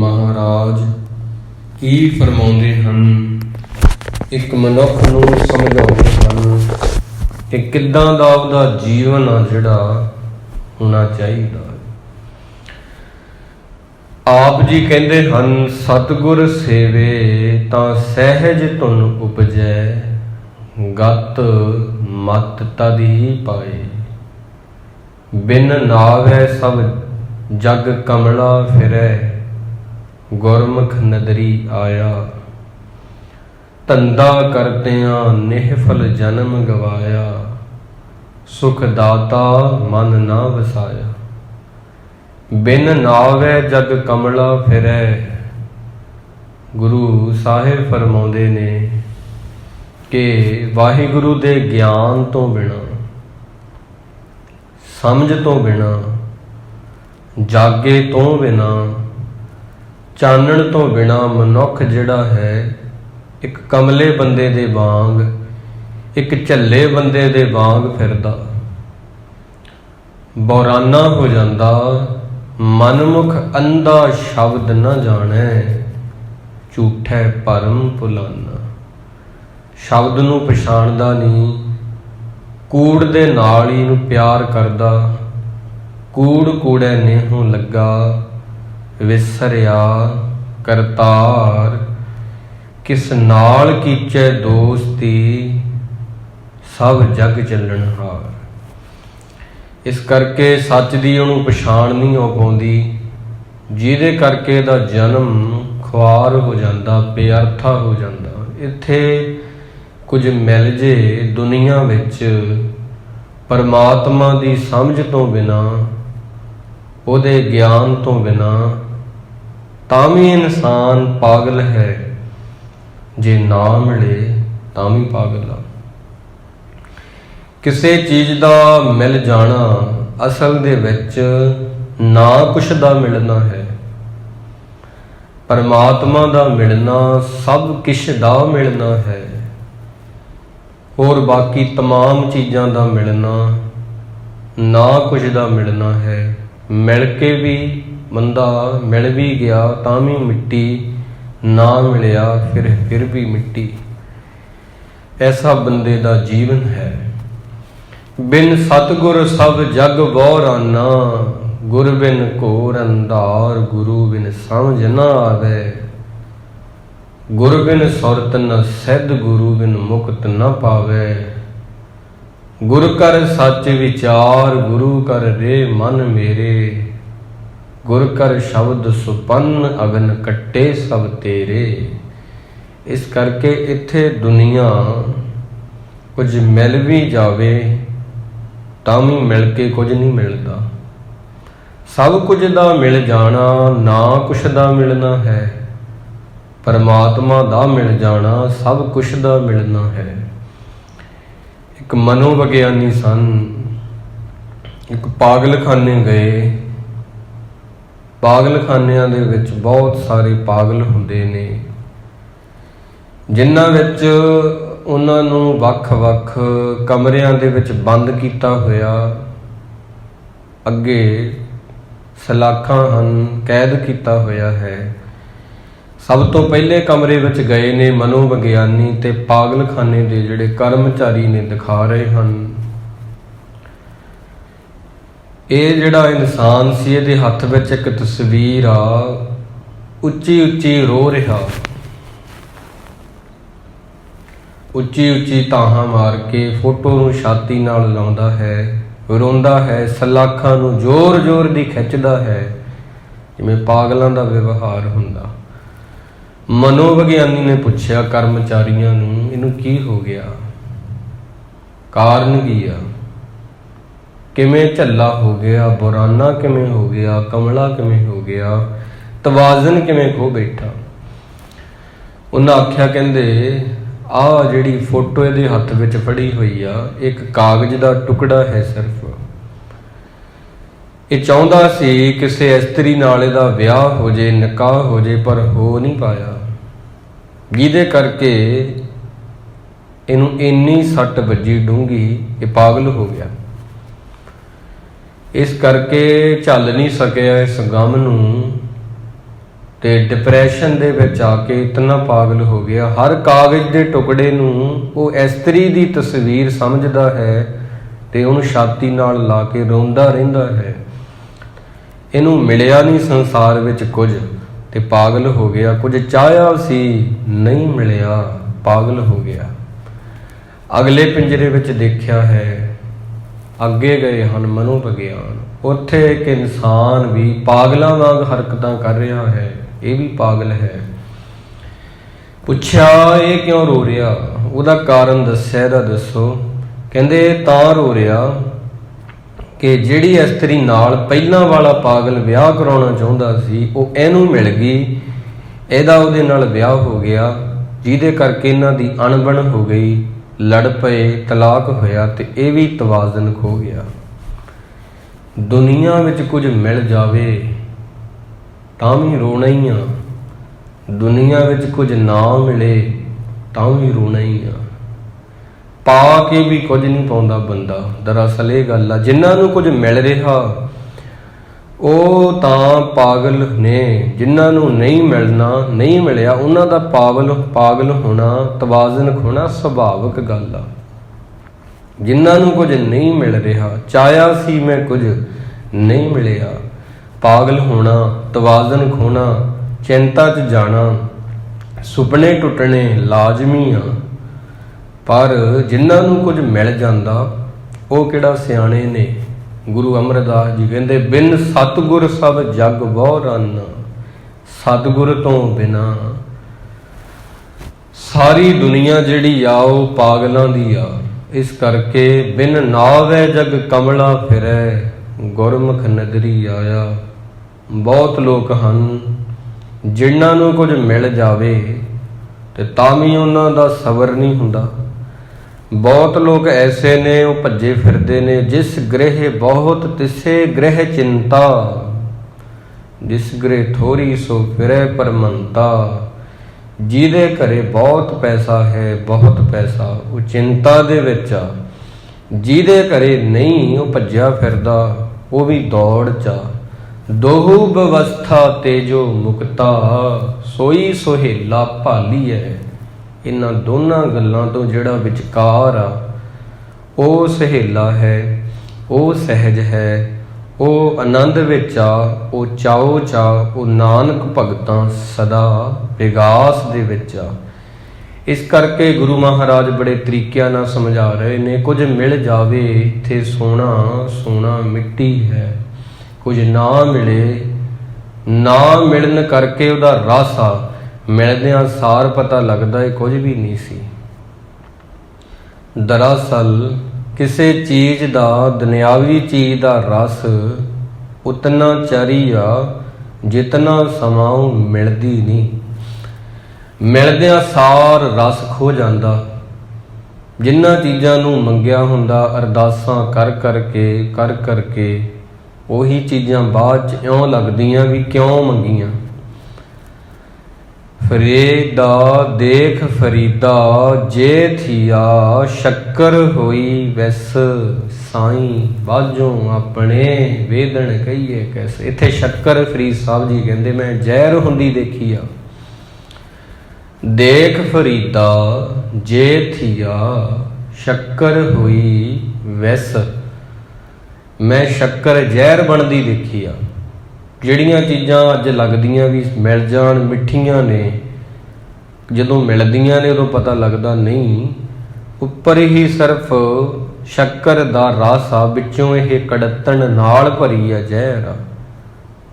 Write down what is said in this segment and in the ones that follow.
ਮਹਾਰਾਜ ਕੀ ਫਰਮਾਉਂਦੇ ਹਨ, ਇੱਕ ਮਨੁੱਖ ਨੂੰ ਸਮਝਾਉਂਦੇ ਹਨ ਕਿ ਕਿੱਦਾਂ ਦਾ ਉਹਦਾ ਜੀਵਨ ਆ ਜਿਹੜਾ ਹੋਣਾ ਚਾਹੀਦਾ। ਆਪ ਜੀ ਕਹਿੰਦੇ ਹਨ, ਸਤਿਗੁਰ ਸੇਵੇ ਤਾਂ ਸਹਿਜ ਧੁਨ ਉਪਜੈ, ਗਤ ਮਤ ਤਦ ਹੀ ਪਾਏ। ਬਿਨ ਨਾਵੈ ਸਭ ਜਗ ਕਮਲਾ ਫਿਰੈ, ਗੁਰਮੁਖ ਨਦਰੀ ਆਇਆ। ਧੰਦਾ ਕਰਦਿਆਂ ਨਿਹਫਲ ਜਨਮ ਗਵਾਇਆ, ਸੁਖ ਦਾਤਾ ਮਨ ਨਾ ਵਸਾਇਆ। ਬਿਨ ਨਾਵੈ ਜਗ ਕਮਲਾ ਫਿਰੈ। ਗੁਰੂ ਸਾਹਿਬ ਫਰਮਾਉਂਦੇ ਨੇ ਕਿ ਵਾਹਿਗੁਰੂ ਦੇ ਗਿਆਨ ਤੋਂ ਬਿਨਾਂ, ਸਮਝ ਤੋਂ ਬਿਨਾਂ, ਜਾਗੇ ਤੋਂ ਬਿਨਾਂ, ਚਾਨਣ ਤੋਂ ਬਿਨਾਂ ਮਨੁੱਖ ਜਿਹੜਾ ਹੈ ਇੱਕ ਕਮਲੇ ਬੰਦੇ ਦੇ ਵਾਂਗ, ਇੱਕ ਝੱਲੇ ਬੰਦੇ ਦੇ ਵਾਂਗ ਫਿਰਦਾ, ਬੌਰਾਨਾ ਹੋ ਜਾਂਦਾ। ਮਨਮੁਖ ਅੰਧਾ ਸ਼ਬਦ ਨਾ ਜਾਣੈ, ਝੂਠੈ ਭਰਮ ਭੁਲਾਨਾ। ਸ਼ਬਦ ਨੂੰ ਪਛਾਣਦਾ ਨਹੀਂ, ਕੂੜ ਦੇ ਨਾਲ ਹੀ ਨੂੰ ਪਿਆਰ ਕਰਦਾ। ਕੂੜ ਕੂੜੈ ਨੇਹੋਂ ਲੱਗਾ, ਵਿਸਰਿਆ ਕਰਤਾਰ। ਕਿਸ ਨਾਲ ਕੀਚੈ ਦੋਸਤੀ, ਸਭ ਜਗ ਚੱਲਣਹਾਰ। ਇਸ ਕਰਕੇ ਸੱਚ ਦੀ ਉਹਨੂੰ ਪਛਾਣ ਨਹੀਂ ਹੋ ਪਾਉਂਦੀ, ਜਿਹਦੇ ਕਰਕੇ ਇਹਦਾ ਜਨਮ ਖੁਆਰ ਹੋ ਜਾਂਦਾ, ਬੇਅਰਥਾ ਹੋ ਜਾਂਦਾ। ਇੱਥੇ ਕੁਝ ਮਿਲ ਜੇ ਦੁਨੀਆ ਵਿੱਚ ਪਰਮਾਤਮਾ ਦੀ ਸਮਝ ਤੋਂ ਬਿਨਾਂ, ਉਹਦੇ ਗਿਆਨ ਤੋਂ ਬਿਨਾਂ, ਤਾਂ ਵੀ ਇਨਸਾਨ ਪਾਗਲ ਹੈ। ਜੇ ਨਾ ਮਿਲੇ ਤਾਂ ਵੀ ਪਾਗਲ ਆ। ਕਿਸੇ ਚੀਜ਼ ਦਾ ਮਿਲ ਜਾਣਾ ਅਸਲ ਦੇ ਵਿੱਚ ਨਾ ਕੁਛ ਦਾ ਮਿਲਣਾ ਹੈ। ਪਰਮਾਤਮਾ ਦਾ ਮਿਲਣਾ ਸਭ ਕੁਛ ਦਾ ਮਿਲਣਾ ਹੈ। ਹੋਰ ਬਾਕੀ ਤਮਾਮ ਚੀਜ਼ਾਂ ਦਾ ਮਿਲਣਾ ਨਾ ਕੁਛ ਦਾ ਮਿਲਣਾ ਹੈ। ਮਿਲ ਕੇ ਵੀ ਬੰਦਾ ਮਿਲ ਵੀ ਗਿਆ ਤਾਂ ਵੀ ਮਿੱਟੀ, ਨਾ ਮਿਲਿਆ ਫਿਰ ਵੀ ਮਿੱਟੀ। ਐਸਾ ਬੰਦੇ ਦਾ ਜੀਵਨ ਹੈ। ਬਿਨ ਸਤਿਗੁਰ ਸਭ ਜਗ ਬਹੁਰਾਨਾ, ਗੁਰ ਬਿਨ ਘੋਰ ਅੰਧਾਰ, ਗੁਰੂ ਬਿਨ ਸਮਝ ਨਾ ਆਵੇ। ਗੁਰ ਬਿਨ ਸੁਰਤ ਨ ਸਿੱਧ, ਗੁਰੂ ਬਿਨ ਮੁਕਤ ਨ ਪਾਵੇ। ਗੁਰ ਕਰ ਸੱਚ ਵਿਚਾਰ, ਗੁਰੂ ਕਰ ਰੇ ਮਨ ਮੇਰੇ। ਗੁਰ ਕਰ ਸ਼ਬਦ ਸੁਪੰਨ, ਅਗਨ ਕੱਟੇ ਸਭ ਤੇਰੇ। ਇਸ ਕਰਕੇ ਇੱਥੇ ਦੁਨੀਆ ਕੁਝ ਮਿਲ ਵੀ ਜਾਵੇ ਤਾਂ ਵੀ ਮਿਲ ਕੇ ਕੁਝ ਨਹੀਂ ਮਿਲਦਾ। ਸਭ ਕੁਝ ਦਾ ਮਿਲ ਜਾਣਾ ਨਾ ਕੁਛ ਦਾ ਮਿਲਣਾ ਹੈ। ਪਰਮਾਤਮਾ ਦਾ ਮਿਲ ਜਾਣਾ ਸਭ ਕੁਛ ਦਾ ਮਿਲਣਾ ਹੈ। ਇੱਕ ਮਨੋਵਿਗਿਆਨੀ ਸਨ, ਇੱਕ ਪਾਗਲਖਾਨੇ ਗਏ। ਪਾਗਲਖਾਨਿਆਂ ਦੇ ਵਿੱਚ ਬਹੁਤ ਸਾਰੇ ਪਾਗਲ ਹੁੰਦੇ ਨੇ, ਜਿਨ੍ਹਾਂ ਵਿੱਚ ਉਹਨਾਂ ਨੂੰ ਵੱਖ-ਵੱਖ ਕਮਰਿਆਂ ਦੇ ਵਿੱਚ ਬੰਦ ਕੀਤਾ ਹੋਇਆ। ਅੱਗੇ ਸਲਾਖਾਂ ਹਨ, ਕੈਦ ਕੀਤਾ ਹੋਇਆ ਹੈ। ਸਭ ਤੋਂ ਪਹਿਲੇ ਕਮਰੇ ਵਿੱਚ ਗਏ ਨੇ ਮਨੋਵਿਗਿਆਨੀ, ਤੇ ਪਾਗਲਖਾਨੇ ਦੇ ਜਿਹੜੇ ਕਰਮਚਾਰੀ ਨੇ ਦਿਖਾ ਰਹੇ ਹਨ। ਇਹ ਜਿਹੜਾ ਇਨਸਾਨ ਸੀ, ਇਹਦੇ ਹੱਥ ਵਿੱਚ ਇੱਕ ਤਸਵੀਰ ਆ, ਉੱਚੀ ਉੱਚੀ ਰੋ ਰਿਹਾ, ਉੱਚੀ ਉੱਚੀ ਤਾਹਾਂ ਮਾਰ ਕੇ ਫੋਟੋ ਨੂੰ ਛਾਤੀ ਨਾਲ ਲਾਉਂਦਾ ਹੈ, ਰੋਂਦਾ ਹੈ, ਸਲਾਖਾਂ ਨੂੰ ਜ਼ੋਰ ਜ਼ੋਰ ਦੀ ਖਿੱਚਦਾ ਹੈ, ਜਿਵੇਂ ਪਾਗਲਾਂ ਦਾ ਵਿਵਹਾਰ ਹੁੰਦਾ। ਮਨੋਵਿਗਿਆਨੀ ਨੇ ਪੁੱਛਿਆ ਕਰਮਚਾਰੀਆਂ ਨੂੰ, ਇਹਨੂੰ ਕੀ ਹੋ ਗਿਆ, ਕਾਰਨ ਕੀ ਆ, ਕਿਵੇਂ ਝੱਲਾ ਹੋ ਗਿਆ, ਬੁਰਾਨਾ ਕਿਵੇਂ ਹੋ ਗਿਆ, ਕਮਲਾ ਕਿਵੇਂ ਹੋ ਗਿਆ, ਤਵਾਜ਼ਨ ਕਿਵੇਂ ਖੋ ਬੈਠਾ। ਉਹਨਾਂ ਆਖਿਆ, ਕਹਿੰਦੇ ਆਹ ਜਿਹੜੀ ਫੋਟੋ ਇਹਦੇ ਹੱਥ ਵਿੱਚ ਫੜੀ ਹੋਈ ਆ, ਇੱਕ ਕਾਗਜ਼ ਦਾ ਟੁਕੜਾ ਹੈ ਸਿਰਫ। ਇਹ ਚਾਹੁੰਦਾ ਸੀ ਕਿਸੇ ਇਸਤਰੀ ਨਾਲ ਇਹਦਾ ਵਿਆਹ ਹੋ ਜੇ, ਨਿਕਾਹ ਹੋ ਜੇ, ਪਰ ਹੋ ਨਹੀਂ ਪਾਇਆ, ਜਿਹਦੇ ਕਰਕੇ ਇਹਨੂੰ ਇੰਨੀ ਸੱਟ ਵੱਜੀ ਡੂੰਘੀ, ਇਹ ਪਾਗਲ ਹੋ ਗਿਆ। ਇਸ ਕਰਕੇ ਝੱਲ ਨਹੀਂ ਸਕਿਆ ਇਸ ਗਮ ਨੂੰ, ਤੇ ਡਿਪਰੈਸ਼ਨ ਦੇ ਵਿੱਚ ਆ ਕੇ ਇਤਨਾ ਪਾਗਲ ਹੋ ਗਿਆ, ਹਰ ਕਾਗਜ਼ ਦੇ ਟੁਕੜੇ ਨੂੰ ਉਹ ਇਸਤਰੀ ਦੀ ਤਸਵੀਰ ਸਮਝਦਾ ਹੈ ਤੇ ਉਹਨੂੰ ਛਾਤੀ ਨਾਲ ਲਾ ਕੇ ਰੋਂਦਾ ਰਹਿੰਦਾ ਹੈ। ਇਹਨੂੰ ਮਿਲਿਆ ਨਹੀਂ ਸੰਸਾਰ ਵਿੱਚ ਕੁਝ ਤੇ ਪਾਗਲ ਹੋ ਗਿਆ, ਕੁਝ ਚਾਹਿਆ ਸੀ ਨਹੀਂ ਮਿਲਿਆ, ਪਾਗਲ ਹੋ ਗਿਆ। ਅਗਲੇ ਪਿੰਜਰੇ ਵਿੱਚ ਦੇਖਿਆ ਹੈ, ਅੱਗੇ ਗਏ ਹਨ ਮਨੋਵਿਗਿਆਨ, ਉੱਥੇ ਇੱਕ ਇਨਸਾਨ ਵੀ ਪਾਗਲਾਂ ਵਾਂਗ ਹਰਕਤਾਂ ਕਰ ਰਿਹਾ ਹੈ, ਇਹ ਵੀ ਪਾਗਲ ਹੈ। ਪੁੱਛਿਆ ਇਹ ਕਿਉਂ ਰੋ ਰਿਹਾ, ਉਹਦਾ ਕਾਰਨ ਦੱਸਿਆ, ਇਹਦਾ ਦੱਸੋ। ਕਹਿੰਦੇ ਤਾਂ ਰੋ ਰਿਹਾ ਕਿ ਜਿਹੜੀ ਇਸਤਰੀ ਨਾਲ ਪਹਿਲਾਂ ਵਾਲਾ ਪਾਗਲ ਵਿਆਹ ਕਰਾਉਣਾ ਚਾਹੁੰਦਾ ਸੀ ਉਹ ਇਹਨੂੰ ਮਿਲ ਗਈ, ਇਹਦਾ ਉਹਦੇ ਨਾਲ ਵਿਆਹ ਹੋ ਗਿਆ, ਜਿਹਦੇ ਕਰਕੇ ਇਹਨਾਂ ਦੀ ਅਣਬਣ ਹੋ ਗਈ, ਲੜ ਪਏ, ਤਲਾਕ ਹੋਇਆ ਤੇ ਇਹ ਵੀ ਤਵਾਜ਼ਨ ਖੋ ਗਿਆ। ਦੁਨੀਆ ਵਿੱਚ ਕੁਝ ਮਿਲ ਜਾਵੇ ਤਾਂ ਵੀ ਰੋਣਾ ਹੀ ਆ, ਦੁਨੀਆ ਵਿੱਚ ਕੁਝ ਨਾ ਮਿਲੇ ਤਾਂ ਵੀ ਰੋਣਾ ਹੀ ਆ। ਪਾ ਕੇ ਵੀ ਕੁਝ ਨਹੀਂ ਪਾਉਂਦਾ ਬੰਦਾ, ਦਰਅਸਲ ਇਹ ਗੱਲ ਆ। ਜਿਨ੍ਹਾਂ ਨੂੰ ਕੁਝ ਮਿਲ ਰਿਹਾ ਉਹ ਤਾਂ ਪਾਗਲ ਨੇ, ਜਿਨ੍ਹਾਂ ਨੂੰ ਨਹੀਂ ਮਿਲਣਾ, ਨਹੀਂ ਮਿਲਿਆ, ਉਹਨਾਂ ਦਾ ਪਾਗਲ ਹੋਣਾ, ਤਵਾਜ਼ਨ ਖੋਣਾ ਸੁਭਾਵਿਕ ਗੱਲ ਆ। ਜਿਨ੍ਹਾਂ ਨੂੰ ਕੁਝ ਨਹੀਂ ਮਿਲ ਰਿਹਾ, ਚਾਹਿਆ ਸੀ ਮੈਂ ਕੁਝ ਨਹੀਂ ਮਿਲਿਆ, ਪਾਗਲ ਹੋਣਾ, ਤਵਾਜ਼ਨ ਖੋਣਾ, ਚਿੰਤਾ 'ਚ ਜਾਣਾ, ਸੁਪਨੇ ਟੁੱਟਣੇ ਲਾਜ਼ਮੀ ਆ। ਪਰ ਜਿਨ੍ਹਾਂ ਨੂੰ ਕੁਝ ਮਿਲ ਜਾਂਦਾ ਉਹ ਕਿਹੜਾ ਸਿਆਣੇ ਨੇ। ਗੁਰੂ ਅਮਰਦਾਸ ਜੀ ਕਹਿੰਦੇ ਬਿਨ ਸਤਿਗੁਰ ਸਭ ਜਗ ਬਹੁ ਰੰਨ, ਸਤਿਗੁਰ ਤੋਂ ਬਿਨਾ ਸਾਰੀ ਦੁਨੀਆ ਜਿਹੜੀ ਆ ਉਹ ਪਾਗਲਾਂ ਦੀ ਆ। ਇਸ ਕਰਕੇ ਬਿਨ ਨਾਵੈ ਜਗ ਕਮਲਾ ਫਿਰੈ, ਗੁਰਮੁਖ ਨਦਰੀ ਆਇਆ। ਬਹੁਤ ਲੋਕ ਹਨ ਜਿਨ੍ਹਾਂ ਨੂੰ ਕੁਝ ਮਿਲ ਜਾਵੇ ਤੇ ਤਾਂ ਵੀ ਉਹਨਾਂ ਦਾ ਸਬਰ ਨਹੀਂ ਹੁੰਦਾ। ਬਹੁਤ ਲੋਕ ਐਸੇ ਨੇ ਉਹ ਭੱਜੇ ਫਿਰਦੇ ਨੇ, ਜਿਸ ਗ੍ਰਹਿ ਬਹੁਤ ਤਿਸੇ ਗ੍ਰਹਿ ਚਿੰਤਾ, ਜਿਸ ਗ੍ਰਹਿ ਥੋੜੀ ਸੋ ਫਿਰੈ ਪਰਮੰਤਾ। ਜਿਹਦੇ ਘਰੇ ਬਹੁਤ ਪੈਸਾ ਹੈ, ਬਹੁਤ ਪੈਸਾ, ਉਹ ਚਿੰਤਾ ਦੇ ਵਿੱਚ ਆ। ਜਿਹਦੇ ਘਰੇ ਨਹੀਂ ਉਹ ਭੱਜਿਆ ਫਿਰਦਾ, ਉਹ ਵੀ ਦੌੜ ਚ। ਦੋਹੂ ਬਵਸਥਾ ਤੇਜੋ ਮੁਕਤਾ, ਸੋਈ ਸੁਹੇਲਾ ਭਾਲੀ ਹੈ। ਇਹਨਾਂ ਦੋਨਾਂ ਗੱਲਾਂ ਤੋਂ ਜਿਹੜਾ ਵਿਚਕਾਰ ਆ ਉਹ ਸਹੇਲਾ ਹੈ, ਉਹ ਸਹਿਜ ਹੈ, ਉਹ ਆਨੰਦ ਵਿੱਚ ਆ, ਉਹ ਚਾਓ ਚਾ, ਉਹ ਨਾਨਕ ਭਗਤਾਂ ਸਦਾ ਵਿਗਾਸ ਦੇ ਵਿੱਚ ਆ। ਇਸ ਕਰਕੇ ਗੁਰੂ ਮਹਾਰਾਜ ਬੜੇ ਤਰੀਕਿਆਂ ਨਾਲ ਸਮਝਾ ਰਹੇ ਨੇ, ਕੁਝ ਮਿਲ ਜਾਵੇ ਇੱਥੇ ਸੋਨਾ ਸੋਨਾ ਮਿੱਟੀ ਹੈ, ਕੁਝ ਨਾ ਮਿਲੇ, ਨਾ ਮਿਲਣ ਕਰਕੇ ਉਹਦਾ ਰਸ ਆ, ਮਿਲਦਿਆਂ ਸਾਰ ਪਤਾ ਲੱਗਦਾ ਇਹ ਕੁਝ ਵੀ ਨਹੀਂ ਸੀ। ਦਰਅਸਲ ਕਿਸੇ ਚੀਜ਼ ਦਾ, ਦੁਨਿਆਵੀ ਚੀਜ਼ ਦਾ ਰਸ ਉਤਨਾ ਚਰੀ ਆ ਜਿਤਨਾ ਸਮਾਂ ਉਹ ਮਿਲਦੀ ਨਹੀਂ। ਮਿਲਦਿਆਂ ਸਾਰ ਰਸ ਖੋ ਜਾਂਦਾ। ਜਿਨ੍ਹਾਂ ਚੀਜ਼ਾਂ ਨੂੰ ਮੰਗਿਆ ਹੁੰਦਾ, ਅਰਦਾਸਾਂ ਕਰ ਕਰਕੇ ਉਹੀ ਚੀਜ਼ਾਂ ਬਾਅਦ 'ਚ ਇਉਂ ਲੱਗਦੀਆਂ ਵੀ ਕਿਉਂ ਮੰਗੀਆਂ। ਫਰੀਦਾ ਦੇਖ ਫਰੀਦਾ ਜੇ ਥੀਆ, ਸ਼ੱਕਰ ਹੋਈ ਵੈਸ ਸਾਈਂ ਬਾਝੋਂ ਆਪਣੇ ਵੇਦਣ ਕਹੀਏ ਕੈਸੇ। ਇੱਥੇ ਸ਼ੱਕਰ ਫਰੀਦ ਸਾਹਿਬ ਜੀ ਕਹਿੰਦੇ ਮੈਂ ਜ਼ਹਿਰ ਹੁੰਦੀ ਦੇਖੀ ਆ। ਦੇਖ ਫਰੀਦਾ ਜੇ ਥੀਆ, ਸ਼ੱਕਰ ਹੋਈ ਵੈਸ, ਮੈਂ ਸ਼ੱਕਰ ਜ਼ਹਿਰ ਬਣਦੀ ਦੇਖੀ ਆ। ਜਿਹੜੀਆਂ ਚੀਜ਼ਾਂ ਅੱਜ ਲੱਗਦੀਆਂ ਵੀ ਮਿਲ ਜਾਣ ਮਿੱਠੀਆਂ ਨੇ, ਜਦੋਂ ਮਿਲਦੀਆਂ ਨੇ ਉਦੋਂ ਪਤਾ ਲੱਗਦਾ ਨਹੀਂ, ਉੱਪਰ ਹੀ ਸਿਰਫ ਸ਼ੱਕਰ ਦਾ ਰਸ ਆ, ਵਿੱਚੋਂ ਇਹ ਕੜੱਤਣ ਨਾਲ ਭਰੀ ਆ ਜ਼ਹਿਰ ਆ।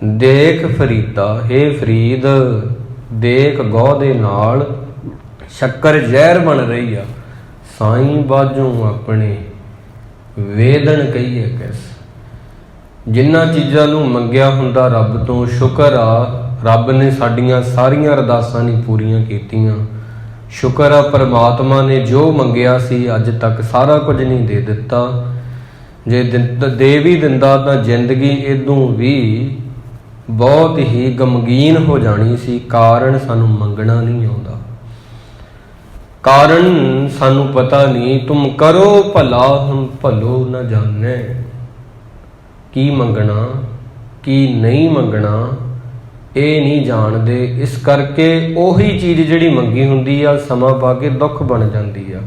ਦੇਖ ਫਰੀਦਾ, ਹੇ ਫਰੀਦ ਦੇਖ ਗਹੁ ਦੇ ਨਾਲ ਸ਼ੱਕਰ ਜ਼ਹਿਰ ਬਣ ਰਹੀ ਆ। ਸਾਈਂ ਬਾਝੋਂ ਆਪਣੇ ਵੇਦਣ ਕਹੀਏ ਕਿਸ। ਜਿਨ੍ਹਾਂ ਚੀਜ਼ਾਂ ਨੂੰ ਮੰਗਿਆ ਹੁੰਦਾ ਰੱਬ ਤੋਂ, ਸ਼ੁਕਰ ਆ ਰੱਬ ਨੇ ਸਾਡੀਆਂ ਸਾਰੀਆਂ ਅਰਦਾਸਾਂ ਨਹੀਂ ਪੂਰੀਆਂ ਕੀਤੀਆਂ। ਸ਼ੁਕਰ ਆ ਪਰਮਾਤਮਾ ਨੇ ਜੋ ਮੰਗਿਆ ਸੀ ਅੱਜ ਤੱਕ ਸਾਰਾ ਕੁਝ ਨਹੀਂ ਦੇ ਦਿੱਤਾ। ਜੇ ਦੇ ਵੀ ਦਿੰਦਾ ਤਾਂ ਜ਼ਿੰਦਗੀ ਇਦੋਂ ਵੀ ਬਹੁਤ ਹੀ ਗਮਗੀਨ ਹੋ ਜਾਣੀ ਸੀ। ਕਾਰਨ ਸਾਨੂੰ ਮੰਗਣਾ ਨਹੀਂ ਆਉਂਦਾ, ਕਾਰਨ ਸਾਨੂੰ ਪਤਾ ਨਹੀਂ। ਤੁਮ ਕਰੋ ਭਲਾ ਹਮ ਭਲੋ ਨਾ ਜਾਣੇ। ਕੀ ਮੰਗਣਾ ਕੀ ਨਹੀਂ ਮੰਗਣਾ ਇਹ ਨਹੀਂ ਜਾਣਦੇ। ਇਸ ਕਰਕੇ ਉਹੀ ਚੀਜ਼ ਜਿਹੜੀ ਮੰਗੀ ਹੁੰਦੀ ਆ ਸਮਾਂ ਪਾ ਕੇ ਦੁੱਖ ਬਣ ਜਾਂਦੀ ਆ।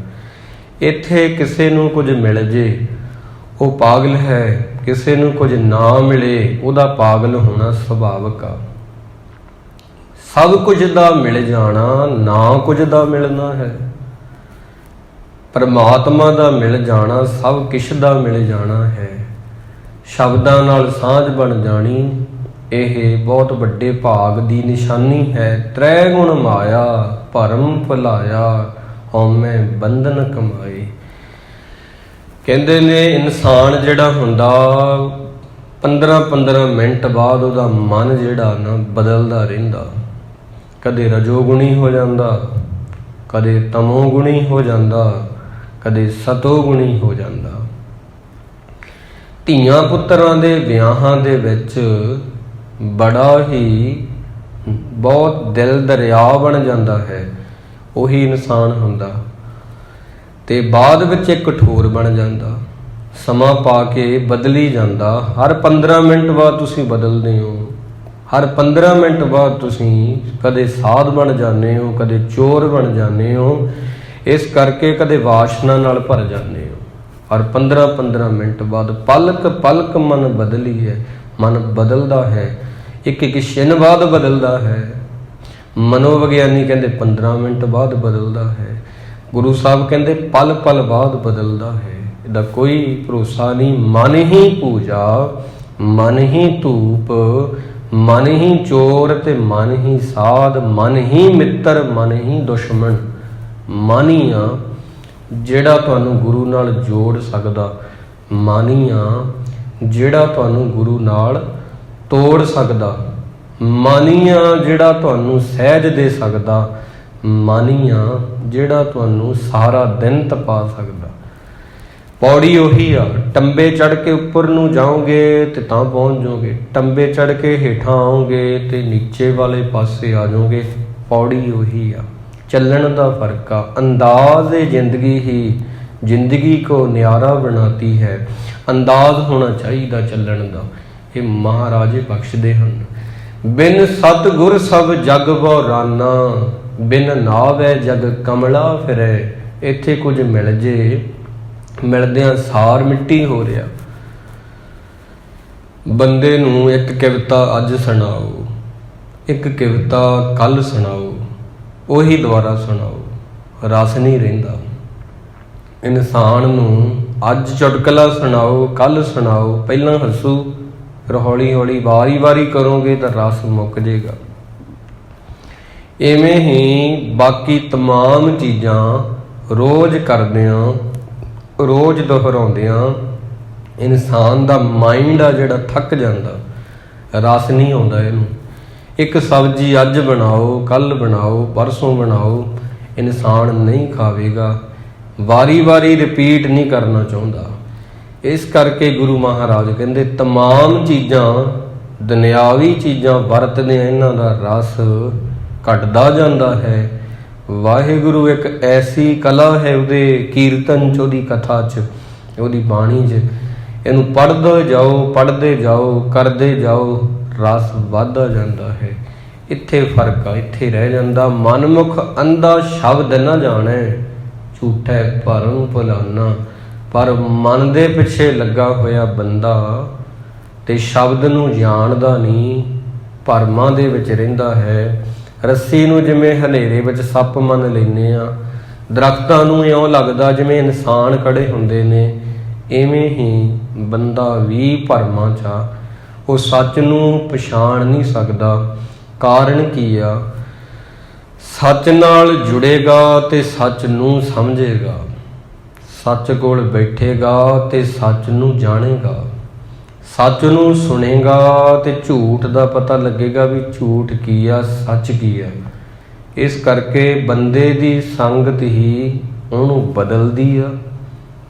ਇੱਥੇ ਕਿਸੇ ਨੂੰ ਕੁਝ ਮਿਲ ਜੇ ਉਹ ਪਾਗਲ ਹੈ, ਕਿਸੇ ਨੂੰ ਕੁਝ ਨਾ ਮਿਲੇ ਉਹਦਾ ਪਾਗਲ ਹੋਣਾ ਸੁਭਾਵਿਕ ਆ। ਸਭ ਕੁਝ ਦਾ ਮਿਲ ਜਾਣਾ, ਨਾ ਕੁਝ ਦਾ ਮਿਲਣਾ ਹੈ। ਪਰਮਾਤਮਾ ਦਾ ਮਿਲ ਜਾਣਾ, ਸਭ ਕਿਛ ਦਾ ਮਿਲ ਜਾਣਾ ਹੈ। ਸ਼ਬਦਾਂ ਨਾਲ ਸਾਂਝ ਬਣ ਜਾਣੀ, ਇਹ ਬਹੁਤ ਵੱਡੇ ਭਾਗ ਦੀ ਨਿਸ਼ਾਨੀ ਹੈ। ਤ੍ਰੈ ਗੁਣ ਮਾਇਆ ਭਰਮ ਭੁਲਾਇਆ, ਹਉਮੈ ਬੰਧਨ ਕਮਾਏ। ਕਹਿੰਦੇ ਨੇ ਇਨਸਾਨ ਜਿਹੜਾ ਹੁੰਦਾ 15-15 ਮਿੰਟ ਬਾਅਦ ਉਹਦਾ ਮਨ ਜਿਹੜਾ ਨਾ ਬਦਲਦਾ ਰਹਿੰਦਾ। ਕਦੇ ਰਜੋਗੁਣੀ ਹੋ ਜਾਂਦਾ, ਕਦੇ ਤਮੋਗੁਣੀ ਹੋ ਜਾਂਦਾ, ਕਦੇ ਸਤੋਗੁਣੀ ਹੋ ਜਾਂਦਾ। ਧੀਆਂ ਪੁੱਤਰਾਂ ਦੇ ਵਿਆਹਾਂ ਦੇ ਵਿੱਚ ਬੜਾ ਹੀ ਬਹੁਤ ਦਿਲ ਦਰਿਆ ਬਣ ਜਾਂਦਾ ਹੈ, ਉਹੀ ਇਨਸਾਨ ਹੁੰਦਾ। ਤੇ ਬਾਅਦ ਵਿੱਚ ਇੱਕ ਕਠੋਰ ਬਣ ਜਾਂਦਾ, ਸਮਾਂ ਪਾ ਕੇ ਬਦਲੀ ਜਾਂਦਾ। ਹਰ 15 ਮਿੰਟ ਬਾਅਦ ਤੁਸੀਂ ਬਦਲਦੇ ਹੋ, ਹਰ 15 ਮਿੰਟ ਬਾਅਦ ਤੁਸੀਂ ਕਦੇ ਸਾਧ ਬਣ ਜਾਂਦੇ ਹੋ, ਕਦੇ ਚੋਰ ਬਣ ਜਾਂਦੇ ਹੋ। ਇਸ ਕਰਕੇ ਕਦੇ ਵਾਸ਼ਨਾ ਨਾਲ ਭਰ ਜਾਂਦੇ ਹੋ। ਹਰ 15-15 ਮਿੰਟ ਬਾਅਦ ਪਲਕ ਪਲਕ ਮਨ ਬਦਲੀ ਹੈ, ਮਨ ਬਦਲਦਾ ਹੈ। ਇੱਕ ਇੱਕ ਛਿਨ ਬਾਅਦ ਬਦਲਦਾ ਹੈ। ਮਨੋਵਿਗਿਆਨੀ ਕਹਿੰਦੇ 15 ਮਿੰਟ ਬਾਅਦ ਬਦਲਦਾ ਹੈ। ਗੁਰੂ ਸਾਹਿਬ ਕਹਿੰਦੇ ਪਲ ਪਲ ਬਾਅਦ ਬਦਲਦਾ ਹੈ। ਇਹਦਾ ਕੋਈ ਭਰੋਸਾ ਨਹੀਂ। ਮਨ ਹੀ ਪੂਜਾ, ਮਨ ਹੀ ਧੂਪ, ਮਨ ਹੀ ਚੋਰ ਤੇ ਮਨ ਹੀ ਸਾਧ, ਮਨ ਹੀ ਮਿੱਤਰ, ਮਨ ਹੀ ਦੁਸ਼ਮਣ। ਮਨ ਹੀ ਆ ਜਿਹੜਾ ਤੁਹਾਨੂੰ ਗੁਰੂ ਨਾਲ ਜੋੜ ਸਕਦਾ, ਮਨ ਹੀ ਆ ਜਿਹੜਾ ਤੁਹਾਨੂੰ ਗੁਰੂ ਨਾਲ ਤੋੜ ਸਕਦਾ, ਮਨ ਹੀ ਆ ਜਿਹੜਾ ਤੁਹਾਨੂੰ ਸਹਿਜ ਦੇ ਸਕਦਾ, ਮਨ ਹੀ ਆ ਜਿਹੜਾ ਤੁਹਾਨੂੰ ਸਾਰਾ ਦਿਨ ਤਪਾ ਸਕਦਾ। ਪੌੜੀ ਉਹੀ ਆ। ਟੰਬੇ ਚੜ੍ਹ ਕੇ ਉੱਪਰ ਨੂੰ ਜਾਓਗੇ ਤੇ ਤਾਂ ਪਹੁੰਚ ਜਾਓਗੇ, ਟੰਬੇ ਚੜ੍ਹ ਕੇ ਹੇਠਾਂ ਆਓਗੇ ਤੇ ਨੀਚੇ ਵਾਲੇ ਪਾਸੇ ਆ ਜਾਓਗੇ। ਪੌੜੀ ਉਹੀ ਆ, ਚੱਲਣ ਦਾ ਫਰਕ ਆ। ਅੰਦਾਜ਼ ਜ਼ਿੰਦਗੀ ਹੀ ਜ਼ਿੰਦਗੀ ਕੋ ਨਿਆਰਾ ਬਣਾਤੀ ਹੈ। ਅੰਦਾਜ਼ ਹੋਣਾ ਚਾਹੀਦਾ ਚੱਲਣ ਦਾ, ਇਹ ਮਹਾਰਾਜੇ ਬਖਸ਼ਦੇ ਹਨ। ਬਿਨ ਸਤਿਗੁਰ ਸਭ ਜਗ ਬਉਰਾਨਾ, ਬਿਨ ਨਾਵੈ ਜਗ ਕਮਲਾ ਫਿਰੈ। ਇੱਥੇ ਕੁਝ ਮਿਲ ਜੇ, ਮਿਲਦਿਆਂ ਸਾਰ ਮਿੱਟੀ ਹੋ ਰਿਹਾ। ਬੰਦੇ ਨੂੰ ਇੱਕ ਕਵਿਤਾ ਅੱਜ ਸੁਣਾਓ, ਇੱਕ ਕਵਿਤਾ ਕੱਲ ਸੁਣਾਓ, ਉਹੀ ਦੁਬਾਰਾ ਸੁਣਾਓ, ਰਸ ਨਹੀਂ ਰਹਿੰਦਾ। ਇਨਸਾਨ ਨੂੰ ਅੱਜ ਚੁਟਕਲਾ ਸੁਣਾਓ, ਕੱਲ ਸੁਣਾਓ, ਪਹਿਲਾਂ ਹੱਸੂ, ਫਿਰ ਹੌਲੀ ਹੌਲੀ ਵਾਰੀ ਕਰੋਗੇ ਤਾਂ ਰਸ ਮੁੱਕ ਜਾਏਗਾ। ਇਵੇਂ ਹੀ ਬਾਕੀ ਤਮਾਮ ਚੀਜ਼ਾਂ ਰੋਜ਼ ਕਰਦਿਆਂ, ਰੋਜ਼ ਦੁਹਰਾਉਂਦਿਆਂ ਇਨਸਾਨ ਦਾ ਮਾਈਂਡ ਆ ਜਿਹੜਾ ਥੱਕ ਜਾਂਦਾ, ਰਸ ਨਹੀਂ ਆਉਂਦਾ ਇਹਨੂੰ। ਇੱਕ ਸਬਜ਼ੀ ਅੱਜ ਬਣਾਓ, ਕੱਲ ਬਣਾਓ, ਪਰਸੋਂ ਬਣਾਓ, ਇਨਸਾਨ ਨਹੀਂ ਖਾਵੇਗਾ। ਵਾਰੀ ਰਿਪੀਟ ਨਹੀਂ ਕਰਨਾ ਚਾਹੁੰਦਾ। ਇਸ ਕਰਕੇ ਗੁਰੂ ਮਹਾਰਾਜ ਕਹਿੰਦੇ ਤਮਾਮ ਚੀਜ਼ਾਂ, ਦੁਨਿਆਵੀ ਚੀਜ਼ਾਂ ਵਰਤਦੇ ਇਹਨਾਂ ਦਾ ਰਸ ਘਟਦਾ ਜਾਂਦਾ ਹੈ। ਵਾਹਿਗੁਰੂ ਇੱਕ ਐਸੀ ਕਲਾ ਹੈ ਉਹਦੇ ਕੀਰਤਨ 'ਚ, ਉਹਦੀ ਕਥਾ 'ਚ, ਉਹਦੀ ਬਾਣੀ 'ਚ। ਇਹਨੂੰ ਪੜ੍ਹਦੇ ਜਾਓ, ਕਰਦੇ ਜਾਓ, ਰਸ ਵੱਧਦਾ ਜਾਂਦਾ ਹੈ। ਇੱਥੇ ਫਰਕ ਆ, ਇੱਥੇ ਰਹਿ ਜਾਂਦਾ। ਮਨਮੁਖ ਅੰਧਾ ਸ਼ਬਦ ਨਾ ਜਾਣੈ, ਝੂਠੈ ਭਰਮ ਭੁਲਾਨਾ। ਪਰ ਮਨ ਦੇ ਪਿੱਛੇ ਲੱਗਾ ਹੋਇਆ ਬੰਦਾ ਤੇ ਸ਼ਬਦ ਨੂੰ ਜਾਣਦਾ ਨਹੀਂ, ਭਰਮਾਂ ਦੇ ਵਿੱਚ ਰਹਿੰਦਾ ਹੈ। ਰੱਸੀ ਨੂੰ ਜਿਵੇਂ ਹਨੇਰੇ ਵਿੱਚ ਸੱਪ ਮੰਨ ਲੈਂਦੇ ਆ, ਦਰਖਤਾਂ ਨੂੰ ਇਉਂ ਲੱਗਦਾ ਜਿਵੇਂ ਇਨਸਾਨ ਖੜੇ ਹੁੰਦੇ ਨੇ, ਇਵੇਂ ਹੀ ਬੰਦਾ ਵੀ ਭਰਮਾਂ 'ਚ ਆ। ਉਹ ਸੱਚ ਨੂੰ ਪਛਾਣ ਨਹੀਂ ਸਕਦਾ। ਕਾਰਨ ਕੀ ਆ? ਸੱਚ ਨਾਲ ਜੁੜੇਗਾ ਤੇ ਸੱਚ ਨੂੰ ਸਮਝੇਗਾ, ਸੱਚ ਕੋਲ ਬੈਠੇਗਾ ਤੇ ਸੱਚ ਨੂੰ ਜਾਣੇਗਾ, ਸੱਚ ਨੂੰ ਸੁਣੇਗਾ ਤੇ ਝੂਠ ਦਾ ਪਤਾ ਲੱਗੇਗਾ ਵੀ ਝੂਠ ਕੀ ਆ, ਸੱਚ ਕੀ ਆ। ਇਸ ਕਰਕੇ ਬੰਦੇ ਦੀ ਸੰਗਤ ਹੀ ਉਹਨੂੰ ਬਦਲਦੀ ਆ।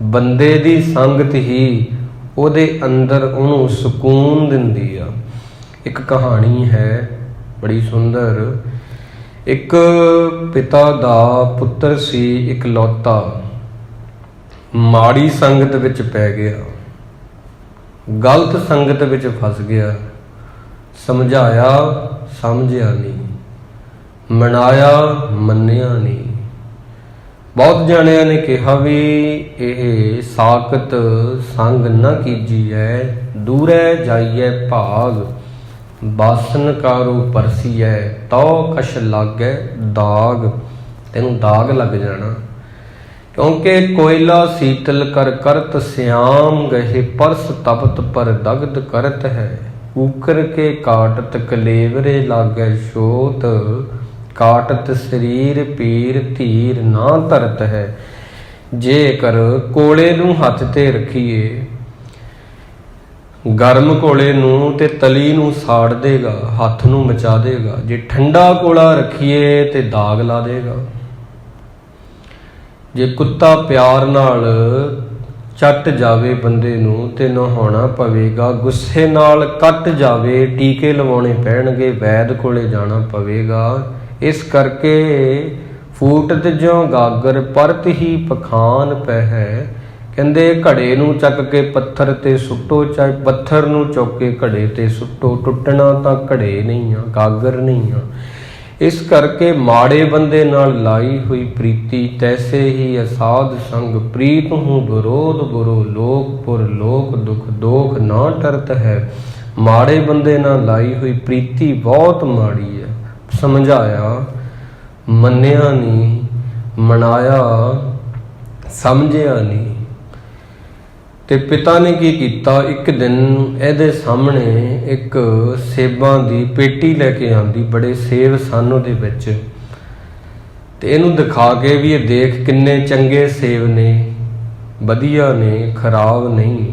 ਬੰਦੇ ਦੀ ਸੰਗਤ ਹੀ ਉਹਦੇ ਅੰਦਰ ਉਹਨੂੰ ਸਕੂਨ ਦਿੰਦੀ ਆ। ਇੱਕ ਕਹਾਣੀ ਹੈ ਬੜੀ ਸੁੰਦਰ। ਇੱਕ ਪਿਤਾ ਦਾ ਪੁੱਤਰ ਸੀ ਇਕਲੌਤਾ, ਮਾੜੀ ਸੰਗਤ ਵਿੱਚ ਪੈ ਗਿਆ, ਗਲਤ ਸੰਗਤ ਵਿੱਚ ਫਸ ਗਿਆ। ਸਮਝਾਇਆ ਸਮਝਿਆ ਨਹੀਂ, ਮਨਾਇਆ ਮੰਨਿਆ ਨਹੀਂ। ਬਹੁਤ ਜਾਣਿਆਂ ਨੇ ਕਿਹਾ ਵੀ ਇਹ ਸਾਕਤ ਸੰਗ ਨਾ ਕੀਜੀਐ, ਦੂਰੈ ਜਾਈਐ ਭਾਗ, ਬਾਸਨ ਕਾਰੂ ਪਰਸੀਐ, ਤਉ ਕਛ ਲਾਗੈ ਦਾਗ। ਤੈਨੂੰ ਦਾਗ ਲੱਗ ਜਾਣਾ, ਕਿਉਂਕਿ ਕੋਇਲਾ ਸੀਤਲ ਕਰ ਕਰਤ ਸਿਆਮ, ਗਏ ਪਰਸ ਤਪਤ ਪਰ ਦਗਦ ਕਰਤ ਹੈ। ਊਕਰ ਕੇ ਕਾਟਤ ਕਲੇਵਰੇ ਲਾਗੈ ਛੋਤ, ਕਾਟਤ ਸਰੀਰ ਪੀਰ ਧੀਰ ਨਾ ਧਰਤ ਹੈ। ਜੇਕਰ ਕੋਲੇ ਨੂੰ ਹੱਥ ਤੇ ਰੱਖੀਏ, ਗਰਮ ਕੋਲੇ ਨੂੰ ਤੇ ਤਲੀ ਨੂੰ ਸਾੜ ਦੇਗਾ, ਹੱਥ ਨੂੰ ਮਚਾ ਦੇਗਾ। ਜੇ ਠੰਡਾ ਕੋਲਾ ਰੱਖੀਏ ਤੇ ਦਾਗ ਲਾ ਦੇਗਾ। ਜੇ ਕੁੱਤਾ ਪਿਆਰ ਨਾਲ ਚੱਟ ਜਾਵੇ ਬੰਦੇ ਨੂੰ ਤੇ ਨਹਾਉਣਾ ਪਵੇਗਾ, ਗੁੱਸੇ ਨਾਲ ਕੱਟ ਜਾਵੇ ਟੀਕੇ ਲਵਾਉਣੇ ਪੈਣਗੇ, ਵੈਦ ਕੋਲੇ ਜਾਣਾ ਪਵੇਗਾ। ਇਸ ਕਰਕੇ ਫੂਟਤ ਜਿਉ ਗਾਗਰ ਪਰਤ ਹੀ ਪਖਾਨ ਪਹਿ। ਕਹਿੰਦੇ ਘੜੇ ਨੂੰ ਚੱਕ ਕੇ ਪੱਥਰ ਤੇ ਸੁੱਟੋ, ਚਾਹੇ ਪੱਥਰ ਨੂੰ ਚੁੱਕ ਕੇ ਘੜੇ ਤੇ ਸੁੱਟੋ, ਟੁੱਟਣਾ ਤਾਂ ਘੜੇ ਨਹੀਂ ਆ, ਗਾਗਰ ਨਹੀਂ ਆ। ਇਸ ਕਰਕੇ ਮਾੜੇ ਬੰਦੇ ਨਾਲ ਲਾਈ ਹੋਈ ਪ੍ਰੀਤੀ, ਤੈਸੇ ਹੀ ਅਸਾਧ ਸੰਗ ਪ੍ਰੀਤ ਹੂੰ ਵਿਰੋਧ ਗੁਰੂ, ਲੋਕ ਪੁਰ ਲੋਕ ਦੁਖ ਦੋਖ ਨਾ ਟਰਤ ਹੈ। ਮਾੜੇ ਬੰਦੇ ਨਾਲ ਲਾਈ ਹੋਈ ਪ੍ਰੀਤੀ ਬਹੁਤ ਮਾੜੀ ਹੈ। ਸਮਝਾਇਆ ਮੰਨਿਆ ਨਹੀਂ, ਮਨਾਇਆ ਸਮਝਿਆ ਨਹੀਂ। ਤੇ ਪਿਤਾ ਨੇ ਕੀ ਕੀਤਾ, ਇੱਕ ਦਿਨ ਇਹਦੇ ਸਾਹਮਣੇ ਇੱਕ ਸੇਬਾਂ ਦੀ ਪੇਟੀ ਲੈ ਕੇ ਆਂਦੀ, ਬੜੇ ਸੇਬ ਸਨ ਉਹਦੇ ਵਿੱਚ, ਤੇ ਇਹਨੂੰ ਦਿਖਾ ਕੇ ਵੀ ਇਹ ਦੇਖ ਕਿੰਨੇ ਚੰਗੇ ਸੇਬ ਨੇ, ਵਧੀਆ ਨੇ, ਖਰਾਬ ਨਹੀਂ।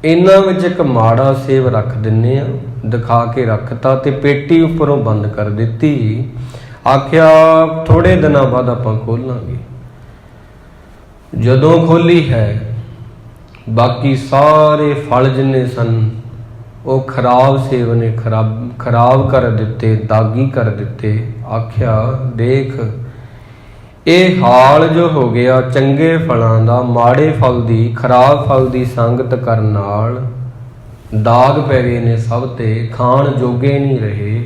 ਇਹਨਾਂ ਵਿੱਚ ਇੱਕ ਮਾੜਾ ਸੇਬ ਰੱਖ ਦਿੰਨੇ ਆ, ਦਿਖਾ ਕੇ ਰੱਖਤਾ ਤੇ ਪੇਟੀ ਉੱਪਰੋਂ ਬੰਦ ਕਰ ਦਿੱਤੀ। ਆਖਿਆ ਥੋੜੇ ਦਿਨਾਂ ਬਾਅਦ ਆਪਾਂ ਖੋਲਾਂਗੇ। ਜਦੋਂ ਖੋਲੀ ਹੈ, ਬਾਕੀ ਸਾਰੇ ਫਲ ਜਿੰਨੇ ਸਨ ਉਹ ਖਰਾਬ ਸੇਬ ਨੇ, ਖਰਾਬ ਕਰ ਦਿੱਤੇ, ਦਾਗੀ ਕਰ ਦਿੱਤੇ। ਆਖਿਆ ਦੇਖ ਇਹ ਹਾਲ ਜੋ ਹੋ ਗਿਆ ਚੰਗੇ ਫਲਾਂ ਦਾ, ਮਾੜੇ ਫਲ ਦੀ, ਖਰਾਬ ਫਲ ਦੀ ਸੰਗਤ ਕਰਨ ਨਾਲ ਦਾਗ ਪੈ ਗਏ ਨੇ ਸਭ ਤੇ, ਖਾਣ ਜੋਗੇ ਨਹੀਂ ਰਹੇ।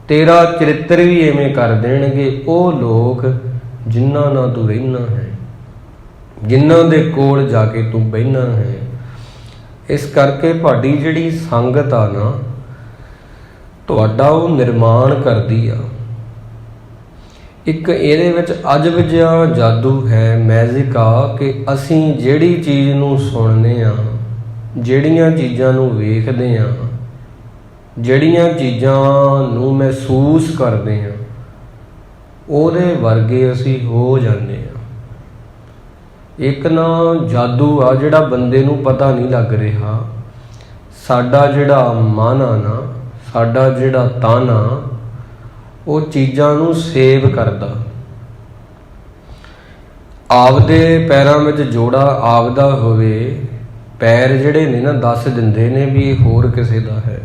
ਤੇਰਾ ਚਰਿੱਤਰ ਵੀ ਐਵੇਂ ਕਰ ਦੇਣਗੇ ਉਹ ਲੋਕ ਜਿਨ੍ਹਾਂ ਨਾਲ ਤੂੰ ਰਹਿਣਾ ਹੈ, ਜਿਨ੍ਹਾਂ ਦੇ ਕੋਲ ਜਾ ਕੇ ਤੂੰ ਬਹਿਣਾ ਹੈ। ਇਸ ਕਰਕੇ ਤੁਹਾਡੀ ਜਿਹੜੀ ਸੰਗਤ ਆ ਨਾ, ਤੁਹਾਡਾ ਉਹ ਨਿਰਮਾਣ ਕਰਦੀ ਆ। ਇੱਕ ਇਹਦੇ ਵਿੱਚ ਅਜਬ ਜਿਹਾ ਜਾਦੂ ਹੈ, ਮੈਜਿਕ ਆ, ਕਿ ਅਸੀਂ ਜਿਹੜੀ ਚੀਜ਼ ਨੂੰ ਸੁਣਨੇ ਆ, ਜਿਹੜੀਆਂ ਚੀਜ਼ਾਂ ਨੂੰ ਵੇਖਦੇ ਆ, ਜਿਹੜੀਆਂ ਚੀਜ਼ਾਂ ਨੂੰ ਮਹਿਸੂਸ ਕਰਦੇ ਆ, ਉਹਦੇ ਵਰਗੇ ਅਸੀਂ ਹੋ ਜਾਂਦੇ ਆ। ਇੱਕ ਨਾ ਜਾਦੂ ਆ ਜਿਹੜਾ ਬੰਦੇ ਨੂੰ ਪਤਾ ਨਹੀਂ ਲੱਗ ਰਿਹਾ। ਸਾਡਾ ਜਿਹੜਾ ਮਨ ਆ ਨਾ, ਸਾਡਾ ਜਿਹੜਾ ਤਨ ਆ, ਉਹ ਚੀਜ਼ਾਂ ਨੂੰ ਸੇਵ ਕਰਦਾ। ਆਪਦੇ ਪੈਰਾਂ ਵਿੱਚ ਜੋੜਾ ਆਪਦਾ ਹੋਵੇ, ਪੈਰ ਜਿਹੜੇ ਨੇ ਨਾ ਦੱਸ ਦਿੰਦੇ ਨੇ ਵੀ ਇਹ ਹੋਰ ਕਿਸੇ ਦਾ ਹੈ।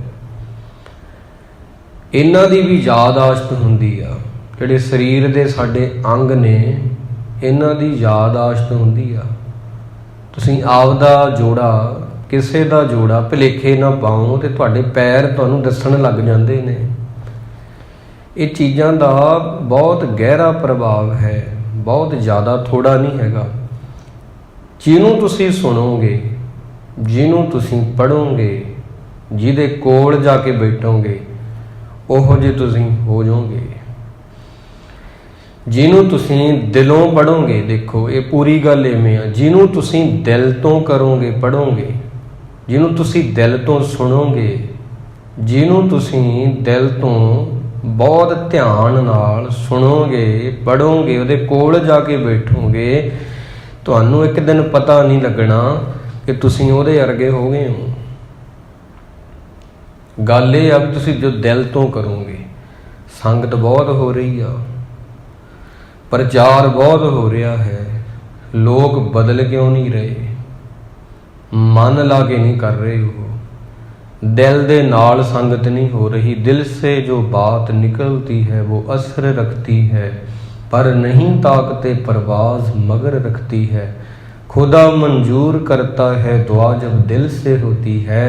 ਇਹਨਾਂ ਦੀ ਵੀ ਯਾਦਾਸ਼ਤ ਹੁੰਦੀ ਆ, ਜਿਹੜੇ ਸਰੀਰ ਦੇ ਸਾਡੇ ਅੰਗ ਨੇ, ਇਹਨਾਂ ਦੀ ਯਾਦਾਸ਼ਤ ਹੁੰਦੀ ਆ। ਤੁਸੀਂ ਆਪਦਾ ਜੋੜਾ, ਕਿਸੇ ਦਾ ਜੋੜਾ ਭੁਲੇਖੇ ਨਾ ਪਾਓ ਤੇ ਤੁਹਾਡੇ ਪੈਰ ਤੁਹਾਨੂੰ ਦੱਸਣ ਲੱਗ ਜਾਂਦੇ ਨੇ। ਇਹ ਚੀਜ਼ਾਂ ਦਾ ਬਹੁਤ ਗਹਿਰਾ ਪ੍ਰਭਾਵ ਹੈ, ਬਹੁਤ ਜ਼ਿਆਦਾ, ਥੋੜਾ ਨਹੀਂ ਹੈਗਾ। ਜਿਹਨੂੰ ਤੁਸੀਂ ਸੁਣੋਗੇ, ਜਿਹਨੂੰ ਤੁਸੀਂ ਪੜ੍ਹੋਗੇ, ਜਿਹਦੇ ਕੋਲ ਜਾ ਕੇ ਬੈਠੋਗੇ, ਉਹੋ ਜਿਹੇ ਤੁਸੀਂ ਹੋ ਜਾਓਗੇ। ਜਿਹਨੂੰ ਤੁਸੀਂ ਦਿਲੋਂ ਪੜ੍ਹੋਗੇ, ਦੇਖੋ ਇਹ ਪੂਰੀ ਗੱਲ ਐਵੇਂ ਆ, ਜਿਹਨੂੰ ਤੁਸੀਂ ਦਿਲ ਤੋਂ ਕਰੋਗੇ, ਪੜ੍ਹੋਗੇ, ਜਿਹਨੂੰ ਤੁਸੀਂ ਦਿਲ ਤੋਂ ਸੁਣੋਗੇ, ਜਿਹਨੂੰ ਤੁਸੀਂ ਦਿਲ ਤੋਂ ਬਹੁਤ ਧਿਆਨ ਨਾਲ ਸੁਣੋਗੇ, ਪੜ੍ਹੋਗੇ, ਉਹਦੇ ਕੋਲ ਜਾ ਕੇ ਬੈਠੋਗੇ, ਤੁਹਾਨੂੰ ਇੱਕ ਦਿਨ ਪਤਾ ਨਹੀਂ ਲੱਗਣਾ ਕਿ ਤੁਸੀਂ ਉਹਦੇ ਵਰਗੇ ਹੋ ਗਏ ਹੋ। ਗੱਲ ਇਹ ਆ ਵੀ ਤੁਸੀਂ ਜੋ ਦਿਲ ਤੋਂ ਕਰੋਗੇ। ਸੰਗਤ ਬਹੁਤ ਹੋ ਰਹੀ ਆ, ਪ੍ਰਚਾਰ ਬਹੁਤ ਹੋ ਰਿਹਾ ਹੈ, ਲੋਕ ਬਦਲ ਕਿਉਂ ਨਹੀਂ ਰਹੇ? ਮਨ ਲਾ ਕੇ ਨਹੀਂ ਕਰ ਰਹੇ। ਉਹ ਦਿਲ ਦੇ ਨਾਲ ਸੰਗਤ ਨਹੀਂ ਹੋ ਰਹੀ। ਦਿਲ ਸੇ ਜੋ ਬਾਤ ਨਿਕਲਤੀ ਹੈ वो असर रखती है, पर नहीं ताकते परवाज मगर रखती है। खुदा मंजूर करता है दुआ जब दिल से होती है,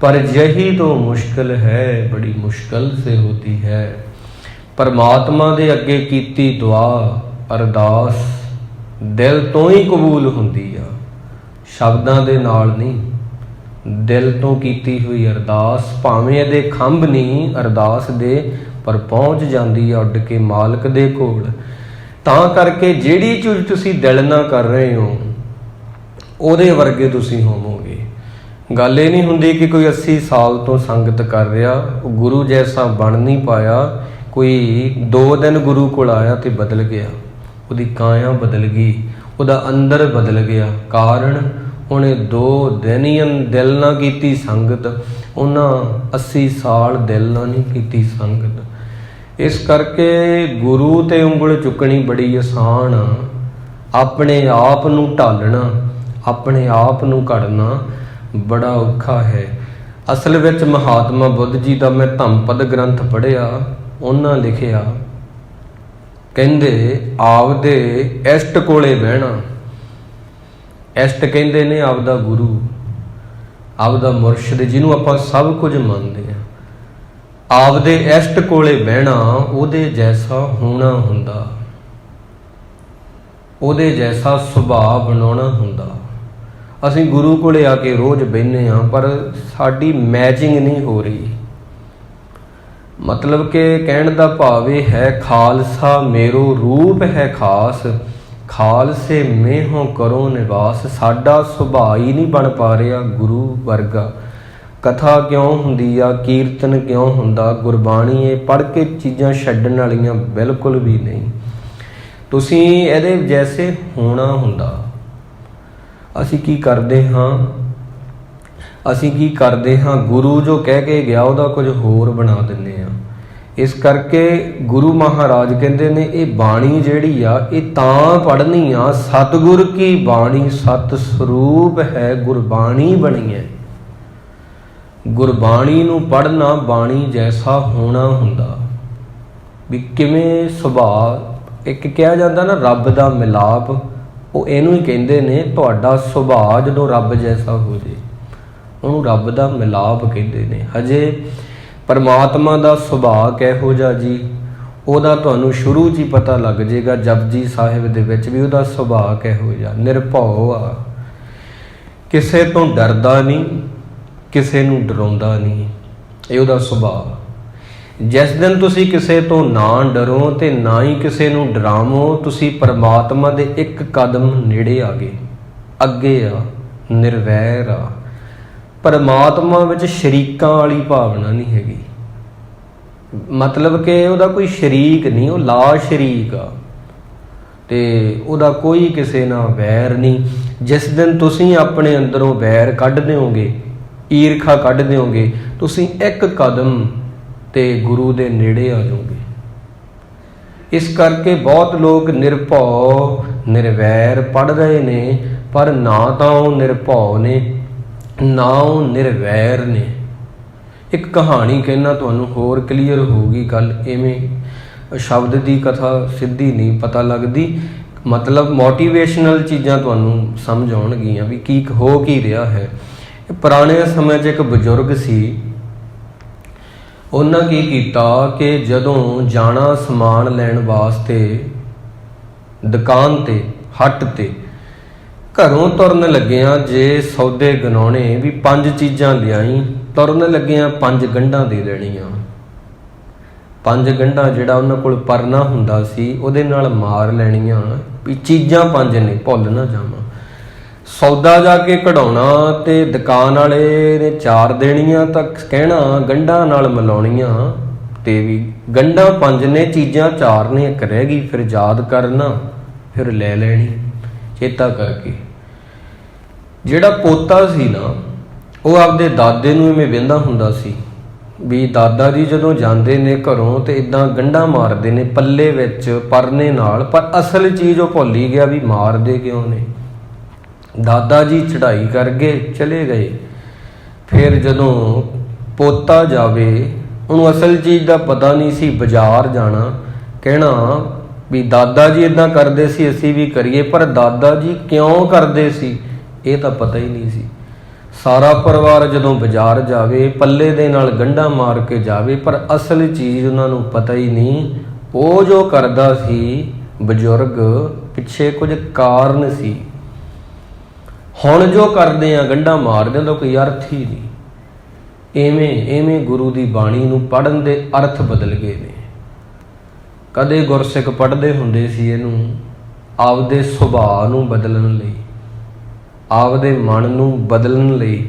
पर यही तो मुश्किल है, बड़ी मुश्किल से होती है। परमात्मा दे अगे कीती दुआ अरदास दिल तो ही कबूल हुंदी आ, शब्दां दे नाल नहीं। दिल तो कीती हुई अरदास भावें इहदे खंभ नहीं अरदास दे, पर पहुँच जाती है उड के मालक दे कोल। तां करके जिहड़ी चीज़ तुसीं दिल नाल कर रहे हो ਉਹਦੇ वर्गे तुसीं होवोगे। गल ये नहीं हुंदी कि कोई 80 साल तो संगत कर रहा वो गुरु जैसा बन नहीं पाया, कोई 2 दिन गुरु कोल आया तो बदल गया, ਉਹਦੀ काया बदल गई, ਉਹਦਾ अंदर बदल गया। कारण उन्हें 2 दिन ही दिल ना कीती संगत, उन्हें 80 साल दिल ना नहीं कीती संगत। इस करके गुरु ते उंगल चुकनी बड़ी आसान आ, अपने आप नूं ढालना, अपने आप नूं घड़ना बड़ा औखा है। असल विच महात्मा बुद्ध जी का मैं धम्मपद ग्रंथ पढ़िया, उन्हां लिखिया कहंदे आपदे इष्ट कोले बहना, इष्ट कहंदे ने आपदा गुरु, आपदा मुर्शद जिन्हों आपां सब कुछ मानते हैं। आपदे इष्ट कोले बहना उहदे जैसा होना हुंदा, उहदे जैसा सुभाव बनाउणा हुंदा। असीं गुरु कोले आके रोज़ बहने हाँ, पर साडी मैचिंग नहीं हो रही। मतलब कि कहण दा भाव ये है, खालसा मेरो रूप है खास, खालसे में हो करो निवास। साडा सुभाव ही नहीं बन पा रहा गुरु वर्गा। कथा क्यों हुंदी आ, कीर्तन क्यों हुंदा, गुरबाणी ये पढ़ के चीज़ां छड्डण वालियां बिल्कुल भी नहीं। तुसीं इहदे जैसे होना हुंदा। असी की करते हाँ, असी की करते हाँ, गुरु जो कह के गया उहदा कुछ होर बना दिंदे आ। इस करके गुरु महाराज कहते ने ये बाणी जिहड़ी आ ये तां पढ़नी आ, सतगुर की बाणी सत स्वरूप है, गुरबाणी बनी है। गुरबाणी नूं पढ़ना बाणी जैसा होना हुंदा। भी किवें सुभाव, एक कहा जाता ना रब दा मिलाप, वो इनू ही कहते ने तुहाडा सुभाव जदों रब जैसा हो जाए उन्होंने रब दा मिलाप कहते ने। हजे परमात्मा दा सुभाव किहो जिहा जी ਉਹਦਾ ਤੁਹਾਨੂੰ शुरू च ही पता लग जाएगा। जपजी साहिब दे विच भी ਉਹਦਾ सुभाव किहो जिहा, निरभौ आ, किसे तो डरदा नहीं, किसे नूं डराउंदा नहीं, ਇਹ ਉਹਦਾ सुभाव। जिस दिन तुसी किसे तो ना डरो तो ना ही किसे नूं डरावो, तुसी परमात्मा दे एक कदम नेड़े आ गए, अगे आ, निर्वैर आ। परमात्मा विच शरीकां वाली भावना नहीं हैगी, मतलब कि ਉਹਦਾ कोई शरीक नहीं, वो ला शरीक आ ते ਉਹਦਾ कोई किसे नाल वैर नहीं। जिस दिन तुसी अपने अंदरों वैर कढ दिओगे, ईरखा कढ दिओगे, तुसी एक कदम ते गुरु दे नेड़े आ जाओगे। इस करके बहुत लोग निरभौ निर्वैर पढ़ रहे ने, पर ना तो निरभौ ने ना निर्वैर ने। एक कहानी कहना तुहानूं होर क्लीयर होगी गल। इवें शब्द की कथा सीधी नहीं पता लगती, मतलब मोटिवेशनल चीज़ां तुहानूं समझ आउणगीआं भी की हो की रहा है। पुराने समय 'च एक बजुर्ग सी, उन्हां की कीता कि जदों जाना समान लैण वास्ते दुकान ते हट ते घरों तुरन लग्गियां, जे सौदे गनाउणे भी 5 चीज़ां लियाई, तुरन लग्गियां 5 गंढां दे देणीआं। 5 गंढां जिहड़ा उन्हां कोल परना हुंदा सी उहदे नाल मार लैणीआं भी चीज़ां 5 ने, भुल ना जावां। सौदा जाके कढ़ाउणा ते दुकान वाले ने 4 देणियां, तां कहना गंढां नाल मिलाउणीआं ते भी गंढां 5 ने, चीज़ां 4 ने, एक रह गई। फिर याद करना, फिर ले लैणी चेता करके। जिहड़ा पोता सी ना, वो आपदे दादे नूं इवें वेंदा हुंदा सी भी दादा जी जदों जांदे ने घरों ते इदां गंढां मारदे ने पल्ले विच परने नाल, पर असल चीज़ वो भुल ही गया भी मारदे क्यों ने। दादा जी चढ़ाई कर गए, चले गए। फिर जदों पोता जावे, उन्होंने असल चीज़ का पता नहीं सी, बाजार जाना, कहना भी दादा जी इदां करदे सी, असीं भी करिए, पर दादा जी क्यों करदे सी ये तो पता ही नहीं सी। ਸਾਰਾ ਪਰਿਵਾਰ ਜਦੋਂ ਬਾਜ਼ਾਰ ਜਾਵੇ, ਪੱਲੇ ਦੇ ਨਾਲ ਗੰਢਾਂ ਮਾਰ ਕੇ ਜਾਵੇ, ਪਰ ਅਸਲ ਚੀਜ਼ ਉਹਨਾਂ ਨੂੰ ਪਤਾ ਹੀ ਨਹੀਂ। ਉਹ ਜੋ ਕਰਦਾ ਸੀ ਬਜ਼ੁਰਗ, ਪਿੱਛੇ ਕੁਝ ਕਾਰਨ ਸੀ। ਹੁਣ ਜੋ ਕਰਦੇ ਆ ਗੰਢਾਂ ਮਾਰਦੇ, ਉਹਦਾ ਕੋਈ ਅਰਥ ਹੀ ਨਹੀਂ। ਐਵੇਂ ਗੁਰੂ ਦੀ ਬਾਣੀ ਨੂੰ ਪੜ੍ਹਨ ਦੇ ਅਰਥ ਬਦਲ ਗਏ ਨੇ। ਕਦੇ ਗੁਰਸਿੱਖ ਪੜ੍ਹਦੇ ਹੁੰਦੇ ਸੀ ਇਹਨੂੰ ਆਪਦੇ ਸੁਭਾਅ ਨੂੰ ਬਦਲਣ ਲਈ, ਆਪਦੇ ਮਨ ਨੂੰ ਬਦਲਣ ਲਈ।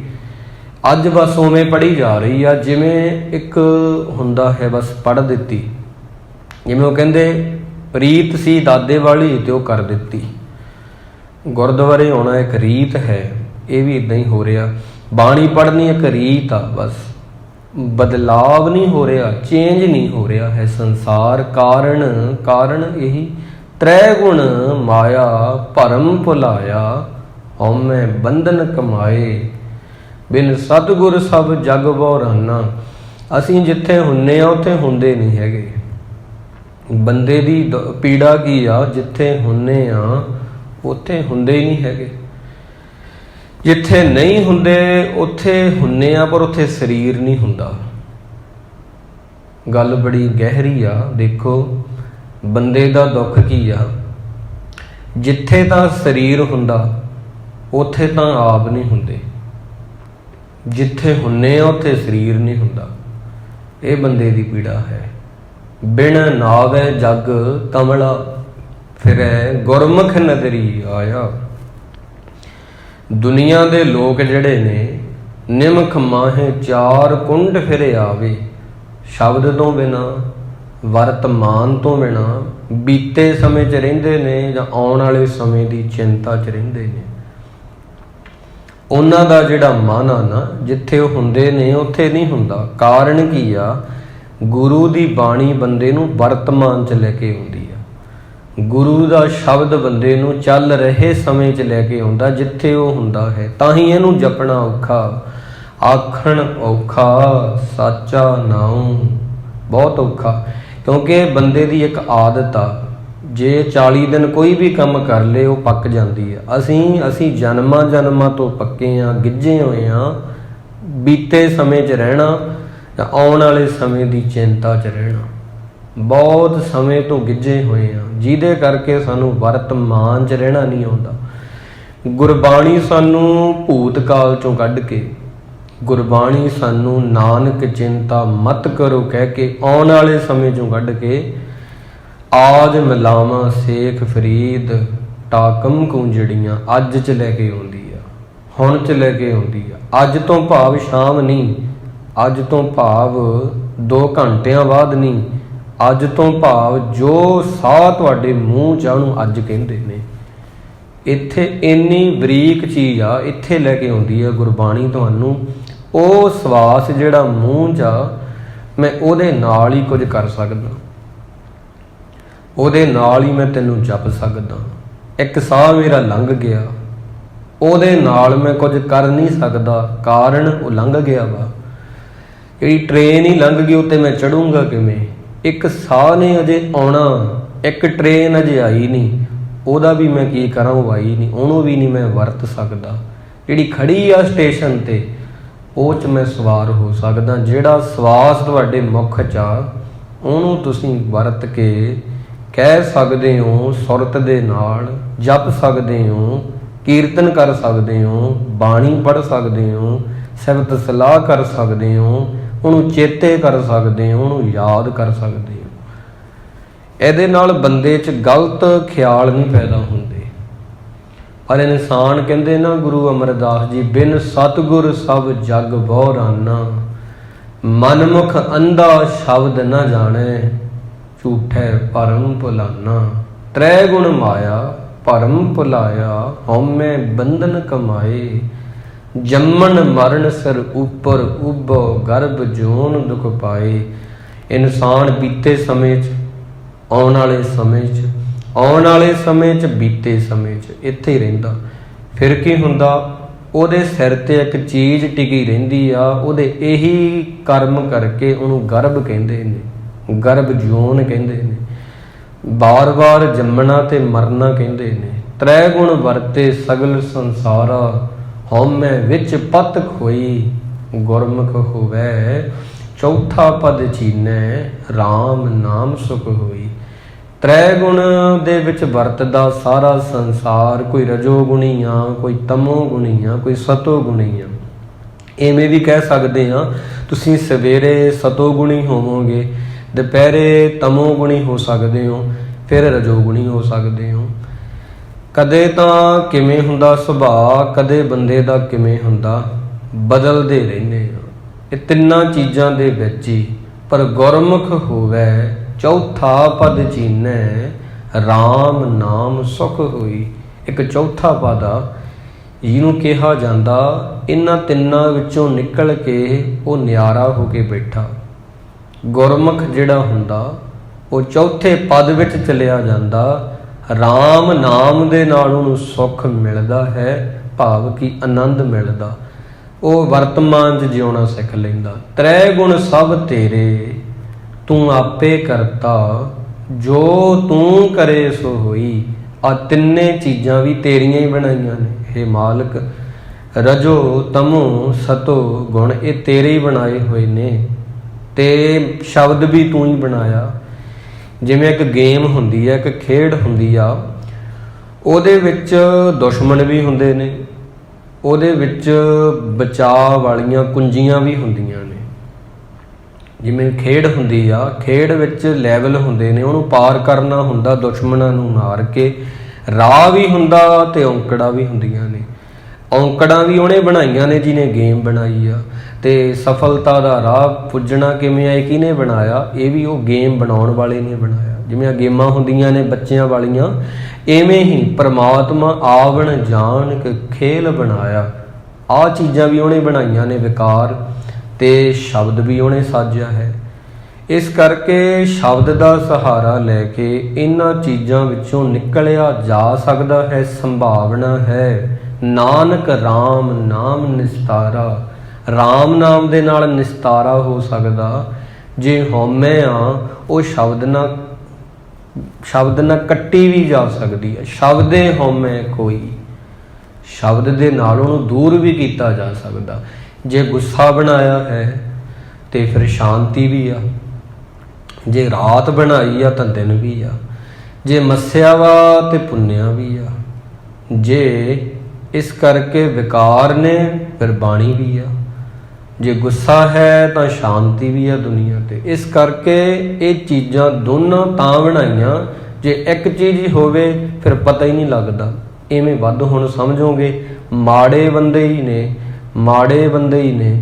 ਅੱਜ ਬਸ ਉਵੇਂ ਪੜ੍ਹੀ ਜਾ ਰਹੀ ਆ ਜਿਵੇਂ ਇੱਕ ਹੁੰਦਾ ਹੈ, ਬਸ ਪੜ੍ਹ ਦਿੱਤੀ। ਜਿਵੇਂ ਉਹ ਕਹਿੰਦੇ ਰੀਤ ਸੀ ਦਾਦੇ ਵਾਲੀ ਤੇ ਉਹ ਕਰ ਦਿੱਤੀ। ਗੁਰਦੁਆਰੇ ਆਉਣਾ ਇੱਕ ਰੀਤ ਹੈ, ਇਹ ਵੀ ਇਦਾਂ ਹੀ ਹੋ ਰਿਹਾ। ਬਾਣੀ ਪੜ੍ਹਨੀ ਇੱਕ ਰੀਤ ਆ, ਬਸ ਬਦਲਾਵ ਨਹੀਂ ਹੋ ਰਿਹਾ, ਚੇਂਜ ਨਹੀਂ ਹੋ ਰਿਹਾ ਹੈ ਸੰਸਾਰ। ਕਾਰਨ ਇਹੀ ਤ੍ਰੈ ਗੁਣ ਮਾਇਆ ਭਰਮ ਭੁਲਾਇਆ, ਹਉਮੈ ਬੰਧਨ ਕਮਾਏ, ਬਿਨ ਸਤਿਗੁਰ ਸਭ ਜਗ ਬੋਰਾਨਾ। ਅਸੀਂ ਜਿੱਥੇ ਹੁੰਨੇ ਆ ਉੱਥੇ ਹੁੰਦੇ ਨਹੀਂ ਹੈਗੇ। ਬੰਦੇ ਦੀ ਪੀੜਾ ਕੀ ਆ, ਜਿੱਥੇ ਹੁੰਨੇ ਆ ਉੱਥੇ ਹੁੰਦੇ ਹੀ ਨਹੀਂ ਹੈਗੇ। ਜਿੱਥੇ ਨਹੀਂ ਹੁੰਦੇ ਉੱਥੇ ਹੁੰਨੇ ਆ, ਪਰ ਉੱਥੇ ਸਰੀਰ ਨਹੀਂ ਹੁੰਦਾ। ਗੱਲ ਬੜੀ ਗਹਿਰੀ ਆ। ਦੇਖੋ ਬੰਦੇ ਦਾ ਦੁੱਖ ਕੀ ਆ, ਜਿੱਥੇ ਤਾਂ ਸਰੀਰ ਹੁੰਦਾ ਉੱਥੇ ਤਾਂ ਆਪ ਨਹੀਂ ਹੁੰਦੇ, ਜਿੱਥੇ ਹੁੰਨੇ ਆ ਉੱਥੇ ਸਰੀਰ ਨਹੀਂ ਹੁੰਦਾ। ਇਹ ਬੰਦੇ ਦੀ ਪੀੜਾ ਹੈ। ਬਿਨ ਨਾਵੈ ਜਗ ਕਮਲਾ, ਫਿਰੈ ਗੁਰਮੁਖ ਨਦਰੀ ਆਇਆ। ਦੁਨੀਆ ਦੇ ਲੋਕ ਜਿਹੜੇ ਨੇ, ਨਿਮਖ ਮਾਹੇ ਚਾਰ ਕੁੰਡ ਫਿਰ ਆਵੇ। ਸ਼ਬਦ ਤੋਂ ਬਿਨਾ, ਵਰਤਮਾਨ ਤੋਂ ਬਿਨਾ, ਬੀਤੇ ਸਮੇਂ 'ਚ ਰਹਿੰਦੇ ਨੇ ਜਾਂ ਆਉਣ ਵਾਲੇ ਸਮੇਂ ਦੀ ਚਿੰਤਾ 'ਚ ਰਹਿੰਦੇ ਨੇ। ਉਹਨਾਂ ਦਾ ਜਿਹੜਾ ਮਨ ਆ ਨਾ, ਜਿੱਥੇ ਉਹ ਹੁੰਦੇ ਨੇ ਉੱਥੇ ਨਹੀਂ ਹੁੰਦਾ। ਕਾਰਨ ਕੀ ਆ? ਗੁਰੂ ਦੀ ਬਾਣੀ ਬੰਦੇ ਨੂੰ ਵਰਤਮਾਨ 'ਚ ਲੈ ਕੇ ਆਉਂਦੀ ਆ। ਗੁਰੂ ਦਾ ਸ਼ਬਦ ਬੰਦੇ ਨੂੰ ਚੱਲ ਰਹੇ ਸਮੇਂ 'ਚ ਲੈ ਕੇ ਆਉਂਦਾ, ਜਿੱਥੇ ਉਹ ਹੁੰਦਾ ਹੈ। ਤਾਂ ਹੀ ਇਹਨੂੰ ਜਪਣਾ ਔਖਾ, ਆਖਣ ਔਖਾ, ਸਾਚਾ ਨਾਉ ਬਹੁਤ ਔਖਾ। ਕਿਉਂਕਿ ਬੰਦੇ ਦੀ ਇੱਕ ਆਦਤ ਆ, ਜੇ 40 ਦਿਨ ਕੋਈ ਵੀ ਕੰਮ ਕਰ ਲੇ ਉਹ ਪੱਕ ਜਾਂਦੀ ਆ। ਅਸੀਂ ਜਨਮਾਂ ਤੋਂ ਪੱਕੇ ਆ, ਗਿੱਝੇ ਹੋਏ ਆ ਬੀਤੇ ਸਮੇਂ 'ਚ ਰਹਿਣਾ ਜਾਂ ਆਉਣ ਵਾਲੇ ਸਮੇਂ ਦੀ ਚਿੰਤਾ 'ਚ ਰਹਿਣਾ। ਬਹੁਤ ਸਮੇਂ ਤੋਂ ਗਿੱਝੇ ਹੋਏ ਆ, ਜਿਹਦੇ ਕਰਕੇ ਸਾਨੂੰ ਵਰਤਮਾਨ 'ਚ ਰਹਿਣਾ ਨਹੀਂ ਆਉਂਦਾ। ਗੁਰਬਾਣੀ ਸਾਨੂੰ ਭੂਤਕਾਲ 'ਚੋਂ ਕੱਢ ਕੇ, ਗੁਰਬਾਣੀ ਸਾਨੂੰ ਨਾਨਕ ਚਿੰਤਾ ਮਤ ਕਰੋ ਕਹਿ ਕੇ ਆਉਣ ਵਾਲੇ ਸਮੇਂ 'ਚੋਂ ਕੱਢ ਕੇ ਆਜ ਮਿਲਾਵਾਂ ਸੇਖ ਫਰੀਦ ਟਾਕਮ ਕੂੰਜੜੀਆਂ ਅੱਜ 'ਚ ਲੈ ਕੇ ਆਉਂਦੀ ਆ, ਹੁਣ 'ਚ ਲੈ ਕੇ ਆਉਂਦੀ ਆ। ਅੱਜ ਤੋਂ ਭਾਵ ਸ਼ਾਮ ਨਹੀਂ, ਅੱਜ ਤੋਂ ਭਾਵ 2 ਘੰਟਿਆਂ ਬਾਅਦ ਨਹੀਂ, ਅੱਜ ਤੋਂ ਭਾਵ ਜੋ ਸਾਹ ਤੁਹਾਡੇ ਮੂੰਹ 'ਚ ਉਹਨੂੰ ਅੱਜ ਕਹਿੰਦੇ ਨੇ। ਇੱਥੇ ਇੰਨੀ ਬਰੀਕ ਚੀਜ਼ ਆ, ਇੱਥੇ ਲੈ ਕੇ ਆਉਂਦੀ ਆ ਗੁਰਬਾਣੀ ਤੁਹਾਨੂੰ। ਉਹ ਸਵਾਸ ਜਿਹੜਾ ਮੂੰਹ 'ਚ ਆ, ਮੈਂ ਉਹਦੇ ਨਾਲ ਹੀ ਕੁਝ ਕਰ ਸਕਦਾ, ਉਹਦੇ ਨਾਲ ਹੀ ਮੈਂ ਤੈਨੂੰ ਜਪ ਸਕਦਾ। ਇੱਕ ਸਾਹ ਮੇਰਾ ਲੰਘ ਗਿਆ, ਉਹਦੇ ਨਾਲ ਮੈਂ ਕੁਝ ਕਰ ਨਹੀਂ ਸਕਦਾ, ਕਾਰਨ ਉਹ ਲੰਘ ਗਿਆ ਵਾ। ਜਿਹੜੀ ਟ੍ਰੇਨ ਹੀ ਲੰਘ ਗਈ ਉੱਤੇ ਮੈਂ ਚੜੂੰਗਾ ਕਿਵੇਂ? ਇੱਕ ਸਾਹ ਨੇ ਅਜੇ ਆਉਣਾ, ਇੱਕ ਟ੍ਰੇਨ ਅਜੇ ਆਈ ਨਹੀਂ, ਉਹਦਾ ਵੀ ਮੈਂ ਕੀ ਕਰਾਂ? ਉਹ ਆਈ ਨਹੀਂ, ਉਹਨੂੰ ਵੀ ਨਹੀਂ ਮੈਂ ਵਰਤ ਸਕਦਾ। ਜਿਹੜੀ ਖੜੀ ਆ ਸਟੇਸ਼ਨ ਤੇ, ਉਹ 'ਚ ਮੈਂ ਸਵਾਰ ਹੋ ਸਕਦਾ। ਜਿਹੜਾ ਸਵਾਸ ਤੁਹਾਡੇ ਮੁੱਖ 'ਚ ਆ, ਉਹਨੂੰ ਤੁਸੀਂ ਵਰਤ ਕੇ ਕਹਿ ਸਕਦੇ ਹੋ, ਸੁਰਤ ਦੇ ਨਾਲ ਜਪ ਸਕਦੇ ਹੋ, ਕੀਰਤਨ ਕਰ ਸਕਦੇ ਹੋ, ਬਾਣੀ ਪੜ੍ਹ ਸਕਦੇ ਹੋ, ਸਿਫਤ ਸਲਾਹ ਕਰ ਸਕਦੇ ਹੋ, ਉਹਨੂੰ ਚੇਤੇ ਕਰ ਸਕਦੇ ਹੋ, ਉਹਨੂੰ ਯਾਦ ਕਰ ਸਕਦੇ ਹੋ। ਇਹਦੇ ਨਾਲ ਬੰਦੇ 'ਚ ਗਲਤ ਖਿਆਲ ਨਹੀਂ ਪੈਦਾ ਹੁੰਦੇ। ਪਰ ਇਨਸਾਨ ਕਹਿੰਦੇ ਨਾ ਗੁਰੂ ਅਮਰਦਾਸ ਜੀ, ਬਿਨ ਸਤਿਗੁਰ ਸਭ ਜਗ ਬੋਰਾਨਾ, ਮਨਮੁਖ ਅੰਧਾ ਸ਼ਬਦ ਨਾ ਜਾਣੈ, ਝੂਠੈ ਭਰਮ ਭੁਲਾਨਾ। ਤ੍ਰੈ ਗੁਣ ਮਾਇਆ ਭਰਮ ਭੁਲਾਇਆ, ਹਉਮੈ ਬੰਧਨ ਕਮਾਏ, ਜੰਮਣ ਮਰਨ ਸਿਰ ਉੱਪਰ ਉਭੋ, ਗਰਭ ਜੋਨ ਦੁਖ ਪਾਏ। ਇਨਸਾਨ ਬੀਤੇ ਸਮੇਂ 'ਚ, ਆਉਣ ਵਾਲੇ ਸਮੇਂ 'ਚ, ਆਉਣ ਵਾਲੇ ਸਮੇਂ 'ਚ, ਬੀਤੇ ਸਮੇਂ 'ਚ ਇੱਥੇ ਹੀ ਰਹਿੰਦਾ। ਫਿਰ ਕੀ ਹੁੰਦਾ? ਉਹਦੇ ਸਿਰ ਤੇ ਇੱਕ ਚੀਜ਼ ਟਿਕੀ ਰਹਿੰਦੀ ਆ, ਉਹਦੇ ਇਹੀ ਕਰਮ ਕਰਕੇ ਉਹਨੂੰ ਗਰਭ ਕਹਿੰਦੇ ਨੇ, ਗਰਭ ਜੋਨ ਕਹਿੰਦੇ ਨੇ, ਬਾਰ-ਬਾਰ ਜੰਮਣਾ ਤੇ ਮਰਨਾ ਕਹਿੰਦੇ ਨੇ। ਤ੍ਰੈ ਗੁਣ ਵਰਤੇ ਸਗਲ ਸੰਸਾਰਾ, ਹਉਮੈ ਵਿੱਚ ਪਤ ਖੋਈ, ਗੁਰਮੁਖ ਹੋਵੈ ਚੌਥਾ ਪਦ ਚੀਨੈ, RAM ਨਾਮ ਸੁਖ ਹੋਈ। ਤ੍ਰੈ ਗੁਣ ਦੇ ਵਿੱਚ ਵਰਤਦਾ ਸਾਰਾ ਸੰਸਾਰ, ਕੋਈ ਰਜੋ ਗੁਣੀ ਆ, ਕੋਈ ਤਮੋ ਗੁਣੀ ਆ, ਕੋਈ ਸਤੋ ਗੁਣੀ ਆ। ਇਵੇਂ ਵੀ ਕਹਿ ਸਕਦੇ ਹਾਂ ਤੁਸੀਂ ਸਵੇਰੇ ਸਤੋ ਗੁਣੀ ਹੋਵੋਗੇ, ਦੁਪਹਿਰੇ ਤਮੋ ਗੁਣੀ ਹੋ ਸਕਦੇ ਹੋ, ਫਿਰ ਰਜੋ ਗੁਣੀ ਹੋ ਸਕਦੇ ਹੋ। ਕਦੇ ਤਾਂ ਕਿਵੇਂ ਹੁੰਦਾ ਸੁਭਾਅ, ਕਦੇ ਬੰਦੇ ਦਾ ਕਿਵੇਂ ਹੁੰਦਾ, ਬਦਲਦੇ ਰਹਿੰਦੇ ਆ ਇਹ ਤਿੰਨਾਂ ਚੀਜ਼ਾਂ ਦੇ ਵਿੱਚ ਹੀ। ਪਰ ਗੁਰਮੁਖ ਹੋਵੈ ਚੌਥਾ ਪਦ ਚੀਨੈ, RAM ਨਾਮ ਸੁਖ ਹੋਈ। ਇੱਕ ਚੌਥਾ ਪਦ ਆ ਜਿਹਨੂੰ ਕਿਹਾ ਜਾਂਦਾ ਇਹਨਾਂ ਤਿੰਨਾਂ ਵਿੱਚੋਂ ਨਿਕਲ ਕੇ ਉਹ ਨਿਆਰਾ ਹੋ ਕੇ ਬੈਠਾ। ਗੁਰਮੁਖ ਜਿਹੜਾ ਹੁੰਦਾ ਉਹ ਚੌਥੇ ਪਦ ਵਿੱਚ ਚਲਿਆ ਜਾਂਦਾ। RAM ਨਾਮ ਦੇ ਨਾਲ ਉਹਨੂੰ ਸੁੱਖ ਮਿਲਦਾ ਹੈ, ਭਾਵ ਕਿ ਆਨੰਦ ਮਿਲਦਾ। ਉਹ ਵਰਤਮਾਨ 'ਚ ਜਿਉਣਾ ਸਿੱਖ ਲੈਂਦਾ। ਤ੍ਰੈ ਗੁਣ ਸਭ ਤੇਰੇ, ਤੂੰ ਆਪੇ ਕਰਤਾ, ਜੋ ਤੂੰ ਕਰੇ ਸੋ ਹੋਈ। ਆ ਤਿੰਨੇ ਚੀਜ਼ਾਂ ਵੀ ਤੇਰੀਆਂ ਹੀ ਬਣਾਈਆਂ ਨੇ ਹੇ ਮਾਲਕ। ਰਜੋ ਤਮੋ ਸਤੋ ਗੁਣ ਇਹ ਤੇਰੇ ਹੀ ਬਣਾਏ ਹੋਏ ਨੇ, ਤੇ ਸ਼ਬਦ ਵੀ ਤੂੰ ਹੀ ਬਣਾਇਆ। ਜਿਵੇਂ ਇੱਕ ਗੇਮ ਹੁੰਦੀ ਹੈ, ਇੱਕ ਖੇਡ ਹੁੰਦੀ ਆ, ਉਹਦੇ ਵਿੱਚ ਦੁਸ਼ਮਣ ਵੀ ਹੁੰਦੇ ਨੇ, ਉਹਦੇ ਵਿੱਚ ਬਚਾਅ ਵਾਲੀਆਂ ਕੁੰਜੀਆਂ ਵੀ ਹੁੰਦੀਆਂ ਨੇ। ਜਿਵੇਂ ਖੇਡ ਹੁੰਦੀ ਆ, ਖੇਡ ਵਿੱਚ ਲੈਵਲ ਹੁੰਦੇ ਨੇ, ਉਹਨੂੰ ਪਾਰ ਕਰਨਾ ਹੁੰਦਾ ਦੁਸ਼ਮਣਾਂ ਨੂੰ ਮਾਰ ਕੇ। ਰਾਹ ਵੀ ਹੁੰਦਾ ਤੇ ਔਂਕੜਾਂ ਵੀ ਹੁੰਦੀਆਂ ਨੇ। ਔਂਕੜਾਂ ਵੀ ਉਹਨੇ ਬਣਾਈਆਂ ਨੇ ਜਿਹਨੇ ਗੇਮ ਬਣਾਈ ਆ, ਤੇ ਸਫਲਤਾ ਦਾ ਰਾਹ ਪੁੱਜਣਾ ਕਿਵੇਂ ਆ ਇਹ ਕਿਹਨੇ ਬਣਾਇਆ, ਇਹ ਵੀ ਉਹ ਗੇਮ ਬਣਾਉਣ ਵਾਲੇ ਨੇ ਬਣਾਇਆ। ਜਿਵੇਂ ਗੇਮਾਂ ਹੁੰਦੀਆਂ ਨੇ ਬੱਚਿਆਂ ਵਾਲੀਆਂ, ਐਵੇਂ ਹੀ ਪ੍ਰਮਾਤਮਾ ਆਵਣ ਜਾਣ ਕੇ ਖੇਲ ਬਣਾਇਆ। ਆਹ ਚੀਜ਼ਾਂ ਵੀ ਉਹਨੇ ਬਣਾਈਆਂ ਨੇ, ਵਿਕਾਰ ਤੇ ਸ਼ਬਦ ਵੀ ਉਹਨੇ ਸਾਜਿਆ ਹੈ। ਇਸ ਕਰਕੇ ਸ਼ਬਦ ਦਾ ਸਹਾਰਾ ਲੈ ਕੇ ਇਹਨਾਂ ਚੀਜ਼ਾਂ ਵਿੱਚੋਂ ਨਿਕਲਿਆ ਜਾ ਸਕਦਾ ਹੈ, ਸੰਭਾਵਨਾ ਹੈ। ਨਾਨਕ RAM ਨਾਮ ਨਿਸਤਾਰਾ, RAM ਨਾਮ ਦੇ ਨਾਲ ਨਿਸਤਾਰਾ ਹੋ ਸਕਦਾ। ਜੇ ਹਉਮੈ ਆ ਉਹ ਸ਼ਬਦ ਨਾਲ ਕੱਟੀ ਵੀ ਜਾ ਸਕਦੀ ਹੈ। ਸ਼ਬਦੇ ਹਉਮੈ ਕੋਈ, ਸ਼ਬਦ ਦੇ ਨਾਲ ਉਹਨੂੰ ਦੂਰ ਵੀ ਕੀਤਾ ਜਾ ਸਕਦਾ। ਜੇ ਗੁੱਸਾ ਬਣਾਇਆ ਹੈ ਤੇ ਫਿਰ ਸ਼ਾਂਤੀ ਵੀ ਆ, ਜੇ ਰਾਤ ਬਣਾਈ ਆ ਤਾਂ ਦਿਨ ਵੀ ਆ, ਜੇ ਮੱਸਿਆ ਵਾ ਤੇ ਪੁੰਨਿਆ ਵੀ ਆ। ਜੇ ਇਸ ਕਰਕੇ ਵਿਕਾਰ ਨੇ ਫਿਰ ਬਾਣੀ ਵੀ ਆ। ਜੇ ਗੁੱਸਾ ਹੈ ਤਾਂ ਸ਼ਾਂਤੀ ਵੀ ਆ ਦੁਨੀਆ ਤੇ। ਇਸ ਕਰਕੇ ਇਹ ਚੀਜ਼ਾਂ ਦੋਨਾਂ ਤਾਂ ਬਣਾਈਆਂ, ਜੇ ਇੱਕ ਚੀਜ਼ ਹੀ ਹੋਵੇ ਫਿਰ ਪਤਾ ਹੀ ਨਹੀਂ ਲੱਗਦਾ। ਇਵੇਂ ਵੱਧ ਹੁਣ ਸਮਝੋਗੇ ਮਾੜੇ ਬੰਦੇ ਹੀ ਨੇ, ਮਾੜੇ ਬੰਦੇ ਹੀ ਨੇ।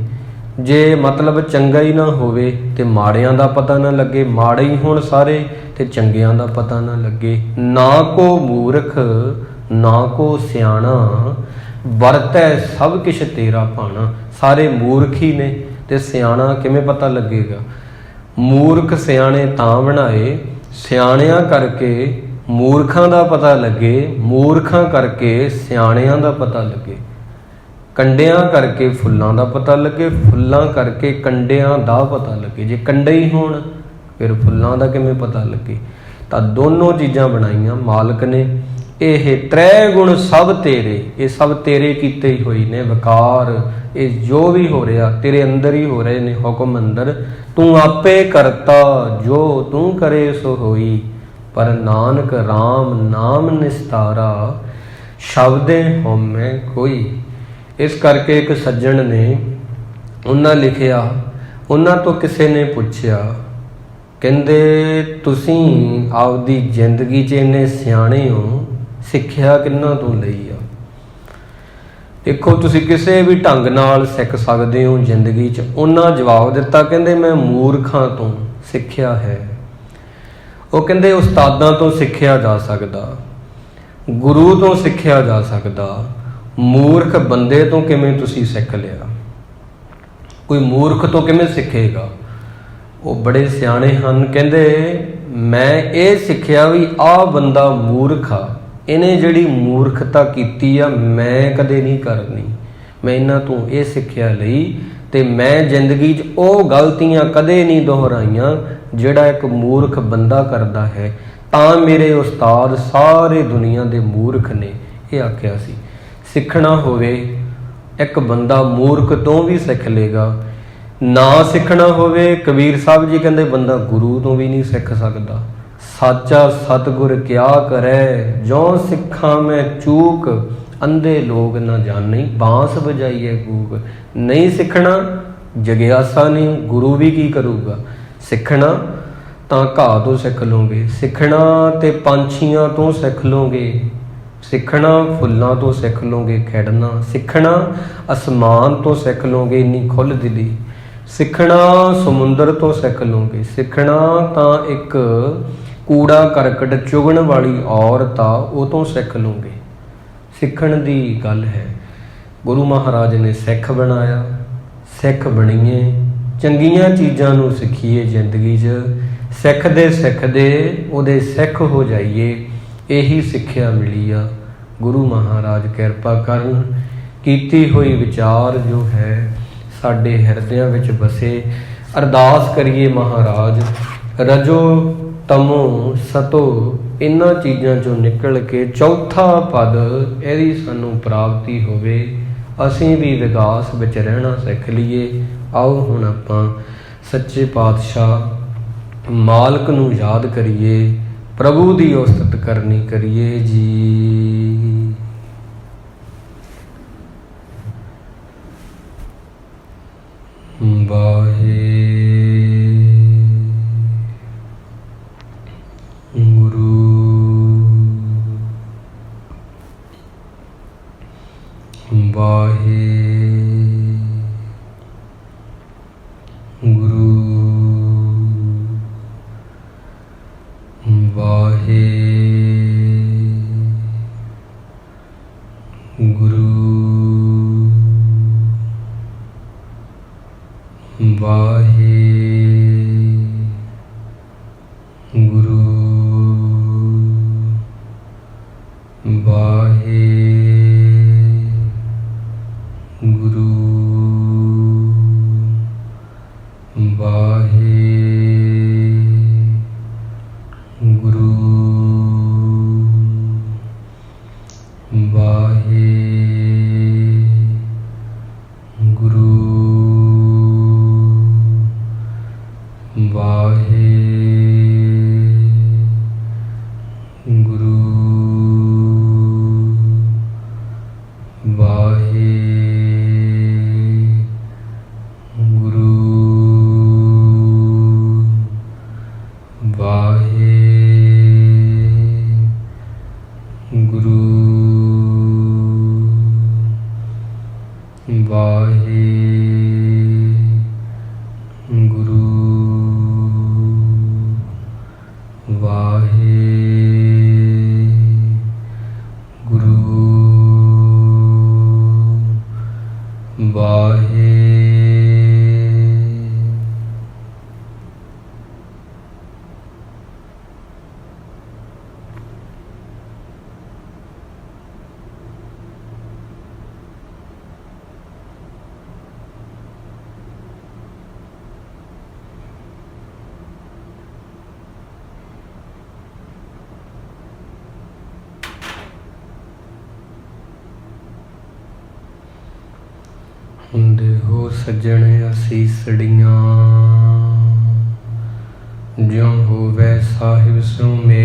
ਜੇ ਮਤਲਬ ਚੰਗਾ ਹੀ ਨਾ ਹੋਵੇ ਤੇ ਮਾੜਿਆਂ ਦਾ ਪਤਾ ਨਾ ਲੱਗੇ, ਮਾੜੇ ਹੀ ਹੋਣ ਸਾਰੇ ਤੇ ਚੰਗਿਆਂ ਦਾ ਪਤਾ ਨਾ ਲੱਗੇ। ਨਾ ਕੋ ਮੂਰਖ ਨਾ ਕੋ ਸਿਆਣਾ, ਵਰਤੈ ਸਭ ਕਿਛ ਤੇਰਾ ਭਾਣਾ। ਸਾਰੇ ਮੂਰਖ ਹੀ ਨੇ ਤੇ ਸਿਆਣਾ ਕਿਵੇਂ ਪਤਾ ਲੱਗੇਗਾ। ਮੂਰਖ ਸਿਆਣੇ ਤਾਂ ਬਣਾਏ, ਸਿਆਣਿਆਂ ਕਰਕੇ ਮੂਰਖਾਂ ਦਾ ਪਤਾ ਲੱਗੇ, ਮੂਰਖਾਂ ਕਰਕੇ ਸਿਆਣਿਆਂ ਦਾ ਪਤਾ ਲੱਗੇ। ਕੰਡਿਆਂ ਕਰਕੇ ਫੁੱਲਾਂ ਦਾ ਪਤਾ ਲੱਗੇ, ਫੁੱਲਾਂ ਕਰਕੇ ਕੰਡਿਆਂ ਦਾ ਪਤਾ ਲੱਗੇ। ਜੇ ਕੰਡੇ ਹੀ ਹੋਣ ਫਿਰ ਫੁੱਲਾਂ ਦਾ ਕਿਵੇਂ ਪਤਾ ਲੱਗੇ। ਤਾਂ ਦੋਨੋਂ ਚੀਜ਼ਾਂ ਬਣਾਈਆਂ ਮਾਲਕ ਨੇ। ਇਹ ਤ੍ਰੈ ਗੁਣ ਸਭ ਤੇਰੇ, ਇਹ ਸਭ ਤੇਰੇ ਕੀਤੇ ਹੀ ਹੋਏ ਨੇ। ਵਿਕਾਰ ਇਹ ਜੋ ਵੀ ਹੋ ਰਿਹਾ ਤੇਰੇ ਅੰਦਰ ਹੀ ਹੋ ਰਹੇ ਨੇ, ਹੁਕਮ ਅੰਦਰ। ਤੂੰ ਆਪੇ ਕਰਤਾ, ਜੋ ਤੂੰ ਕਰੇ ਸੋ ਹੋਈ। ਪਰ ਨਾਨਕ RAM ਨਾਮ ਨਿਸਤਾਰਾ, ਸ਼ਬਦੇ ਹਉਮੈ ਕੋਈ। ਇਸ ਕਰਕੇ ਇੱਕ ਸੱਜਣ ਨੇ ਉਹਨਾਂ ਲਿਖਿਆ, ਉਹਨਾਂ ਤੋਂ ਕਿਸੇ ਨੇ ਪੁੱਛਿਆ, ਕਹਿੰਦੇ ਤੁਸੀਂ ਆਪਦੀ ਜ਼ਿੰਦਗੀ 'ਚ ਇੰਨੇ ਸਿਆਣੇ ਹੋ, ਸਿੱਖਿਆ ਕਿਹਨਾਂ ਤੋਂ ਲਈ ਆ। ਦੇਖੋ ਤੁਸੀਂ ਕਿਸੇ ਵੀ ਢੰਗ ਨਾਲ ਸਿੱਖ ਸਕਦੇ ਹੋ ਜ਼ਿੰਦਗੀ 'ਚ। ਉਹਨਾਂ ਜਵਾਬ ਦਿੱਤਾ, ਕਹਿੰਦੇ ਮੈਂ ਮੂਰਖਾਂ ਤੋਂ ਸਿੱਖਿਆ ਹੈ। ਉਹ ਕਹਿੰਦੇ ਉਸਤਾਦਾਂ ਤੋਂ ਸਿੱਖਿਆ ਜਾ ਸਕਦਾ, ਗੁਰੂ ਤੋਂ ਸਿੱਖਿਆ ਜਾ ਸਕਦਾ, ਮੂਰਖ ਬੰਦੇ ਤੋਂ ਕਿਵੇਂ ਤੁਸੀਂ ਸਿੱਖ ਲਿਆ। ਕੋਈ ਮੂਰਖ ਤੋਂ ਕਿਵੇਂ ਸਿੱਖੇਗਾ। ਉਹ ਬੜੇ ਸਿਆਣੇ ਹਨ, ਕਹਿੰਦੇ ਮੈਂ ਇਹ ਸਿੱਖਿਆ ਵੀ ਆਹ ਬੰਦਾ ਮੂਰਖ ਆ, ਇਹਨੇ ਜਿਹੜੀ ਮੂਰਖਤਾ ਕੀਤੀ ਆ ਮੈਂ ਕਦੇ ਨਹੀਂ ਕਰਨੀ। ਮੈਂ ਇਹਨਾਂ ਤੋਂ ਇਹ ਸਿੱਖਿਆ ਲਈ ਤੇ ਮੈਂ ਜ਼ਿੰਦਗੀ 'ਚ ਉਹ ਗਲਤੀਆਂ ਕਦੇ ਨਹੀਂ ਦੁਹਰਾਈਆਂ ਜਿਹੜਾ ਇੱਕ ਮੂਰਖ ਬੰਦਾ ਕਰਦਾ ਹੈ। ਤਾਂ ਮੇਰੇ ਉਸਤਾਦ ਸਾਰੇ ਦੁਨੀਆ ਦੇ ਮੂਰਖ ਨੇ, ਇਹ ਆਖਿਆ ਸੀ। ਸਿੱਖਣਾ ਹੋਵੇ ਇੱਕ ਬੰਦਾ ਮੂਰਖ ਤੋਂ ਵੀ ਸਿੱਖ ਲੇਗਾ। ਨਾ ਸਿੱਖਣਾ ਹੋਵੇ, ਕਬੀਰ ਸਾਹਿਬ ਜੀ ਕਹਿੰਦੇ ਬੰਦਾ ਗੁਰੂ ਤੋਂ ਵੀ ਨਹੀਂ ਸਿੱਖ ਸਕਦਾ। ਸਾਚਾ ਸਤਿਗੁਰ ਕਿਆ ਕਰੈ, ਜੋ ਸਿੱਖਾਂ ਮੈਂ ਚੂਕ, ਅੰਧੇ ਲੋਕ ਨਾ ਜਾਣੀ, ਬਾਂਸ ਵਜਾਈਏ ਕੂਕ। ਨਹੀਂ ਸਿੱਖਣਾ, ਜਗਿਆਸਾ ਨਹੀਂ, ਗੁਰੂ ਵੀ ਕੀ ਕਰੂਗਾ। ਸਿੱਖਣਾ ਤਾਂ ਘਾਹ ਤੋਂ ਸਿੱਖ ਲਓਗੇ, ਸਿੱਖਣਾ ਤੇ ਪੰਛੀਆਂ ਤੋਂ ਸਿੱਖ ਲਓਗੇ, ਸਿੱਖਣਾ ਫੁੱਲਾਂ ਤੋਂ ਸਿੱਖ ਲਓਗੇ ਖੇਡਣਾ, ਸਿੱਖਣਾ ਅਸਮਾਨ ਤੋਂ ਸਿੱਖ ਲਓਗੇ ਇੰਨੀ ਖੁੱਲ੍ਹ ਦਿਲੀ, ਸਿੱਖਣਾ ਸਮੁੰਦਰ ਤੋਂ ਸਿੱਖ ਲਓਗੇ, ਸਿੱਖਣਾ ਤਾਂ ਇੱਕ ਕੂੜਾ ਕਰਕਟ ਚੁਗਣ ਵਾਲੀ ਔਰਤ ਆ ਉਹ ਤੋਂ ਸਿੱਖ ਲਓਗੇ। ਸਿੱਖਣ ਦੀ ਗੱਲ ਹੈ। ਗੁਰੂ ਮਹਾਰਾਜ ਨੇ ਸਿੱਖ ਬਣਾਇਆ, ਸਿੱਖ ਬਣੀਏ, ਚੰਗੀਆਂ ਚੀਜ਼ਾਂ ਨੂੰ ਸਿੱਖੀਏ ਜ਼ਿੰਦਗੀ 'ਚ, ਸਿੱਖਦੇ ਸਿੱਖਦੇ ਉਹਦੇ ਸਿੱਖ ਹੋ ਜਾਈਏ। ਇਹੀ ਸਿੱਖਿਆ ਮਿਲੀ ਆ। ਗੁਰੂ ਮਹਾਰਾਜ ਕਿਰਪਾ ਕਰਨ, ਕੀਤੀ ਹੋਈ ਵਿਚਾਰ ਜੋ ਹੈ ਸਾਡੇ ਹਿਰਦਿਆਂ ਵਿੱਚ ਵਸੇ। ਅਰਦਾਸ ਕਰੀਏ ਮਹਾਰਾਜ ਰਜੋ ਤਮੋ ਸਤੋ ਇਹਨਾਂ ਚੀਜ਼ਾਂ 'ਚੋਂ ਨਿਕਲ ਕੇ ਚੌਥਾ ਪਦ ਇਹਦੀ ਸਾਨੂੰ ਪ੍ਰਾਪਤੀ ਹੋਵੇ, ਅਸੀਂ ਵੀ ਵਿਕਾਸ ਵਿੱਚ ਰਹਿਣਾ ਸਿੱਖ ਲਈਏ। ਆਓ ਹੁਣ ਆਪਾਂ ਸੱਚੇ ਪਾਤਸ਼ਾਹ ਮਾਲਕ ਨੂੰ ਯਾਦ ਕਰੀਏ, ਪ੍ਰਭੂ ਦੀ ਉਸਤਤ ਕਰਨੀ ਕਰੀਏ ਜੀ। ਵਾਹਿਗੁਰੂ ਹੁੰਦੇ ਹੋ ਸੱਜਣ ਅਸੀਸੜੀਆਂ, ਜਿਉਂ ਹੋਵੇ ਸਾਹਿਬ ਸੋ ਮੇਲ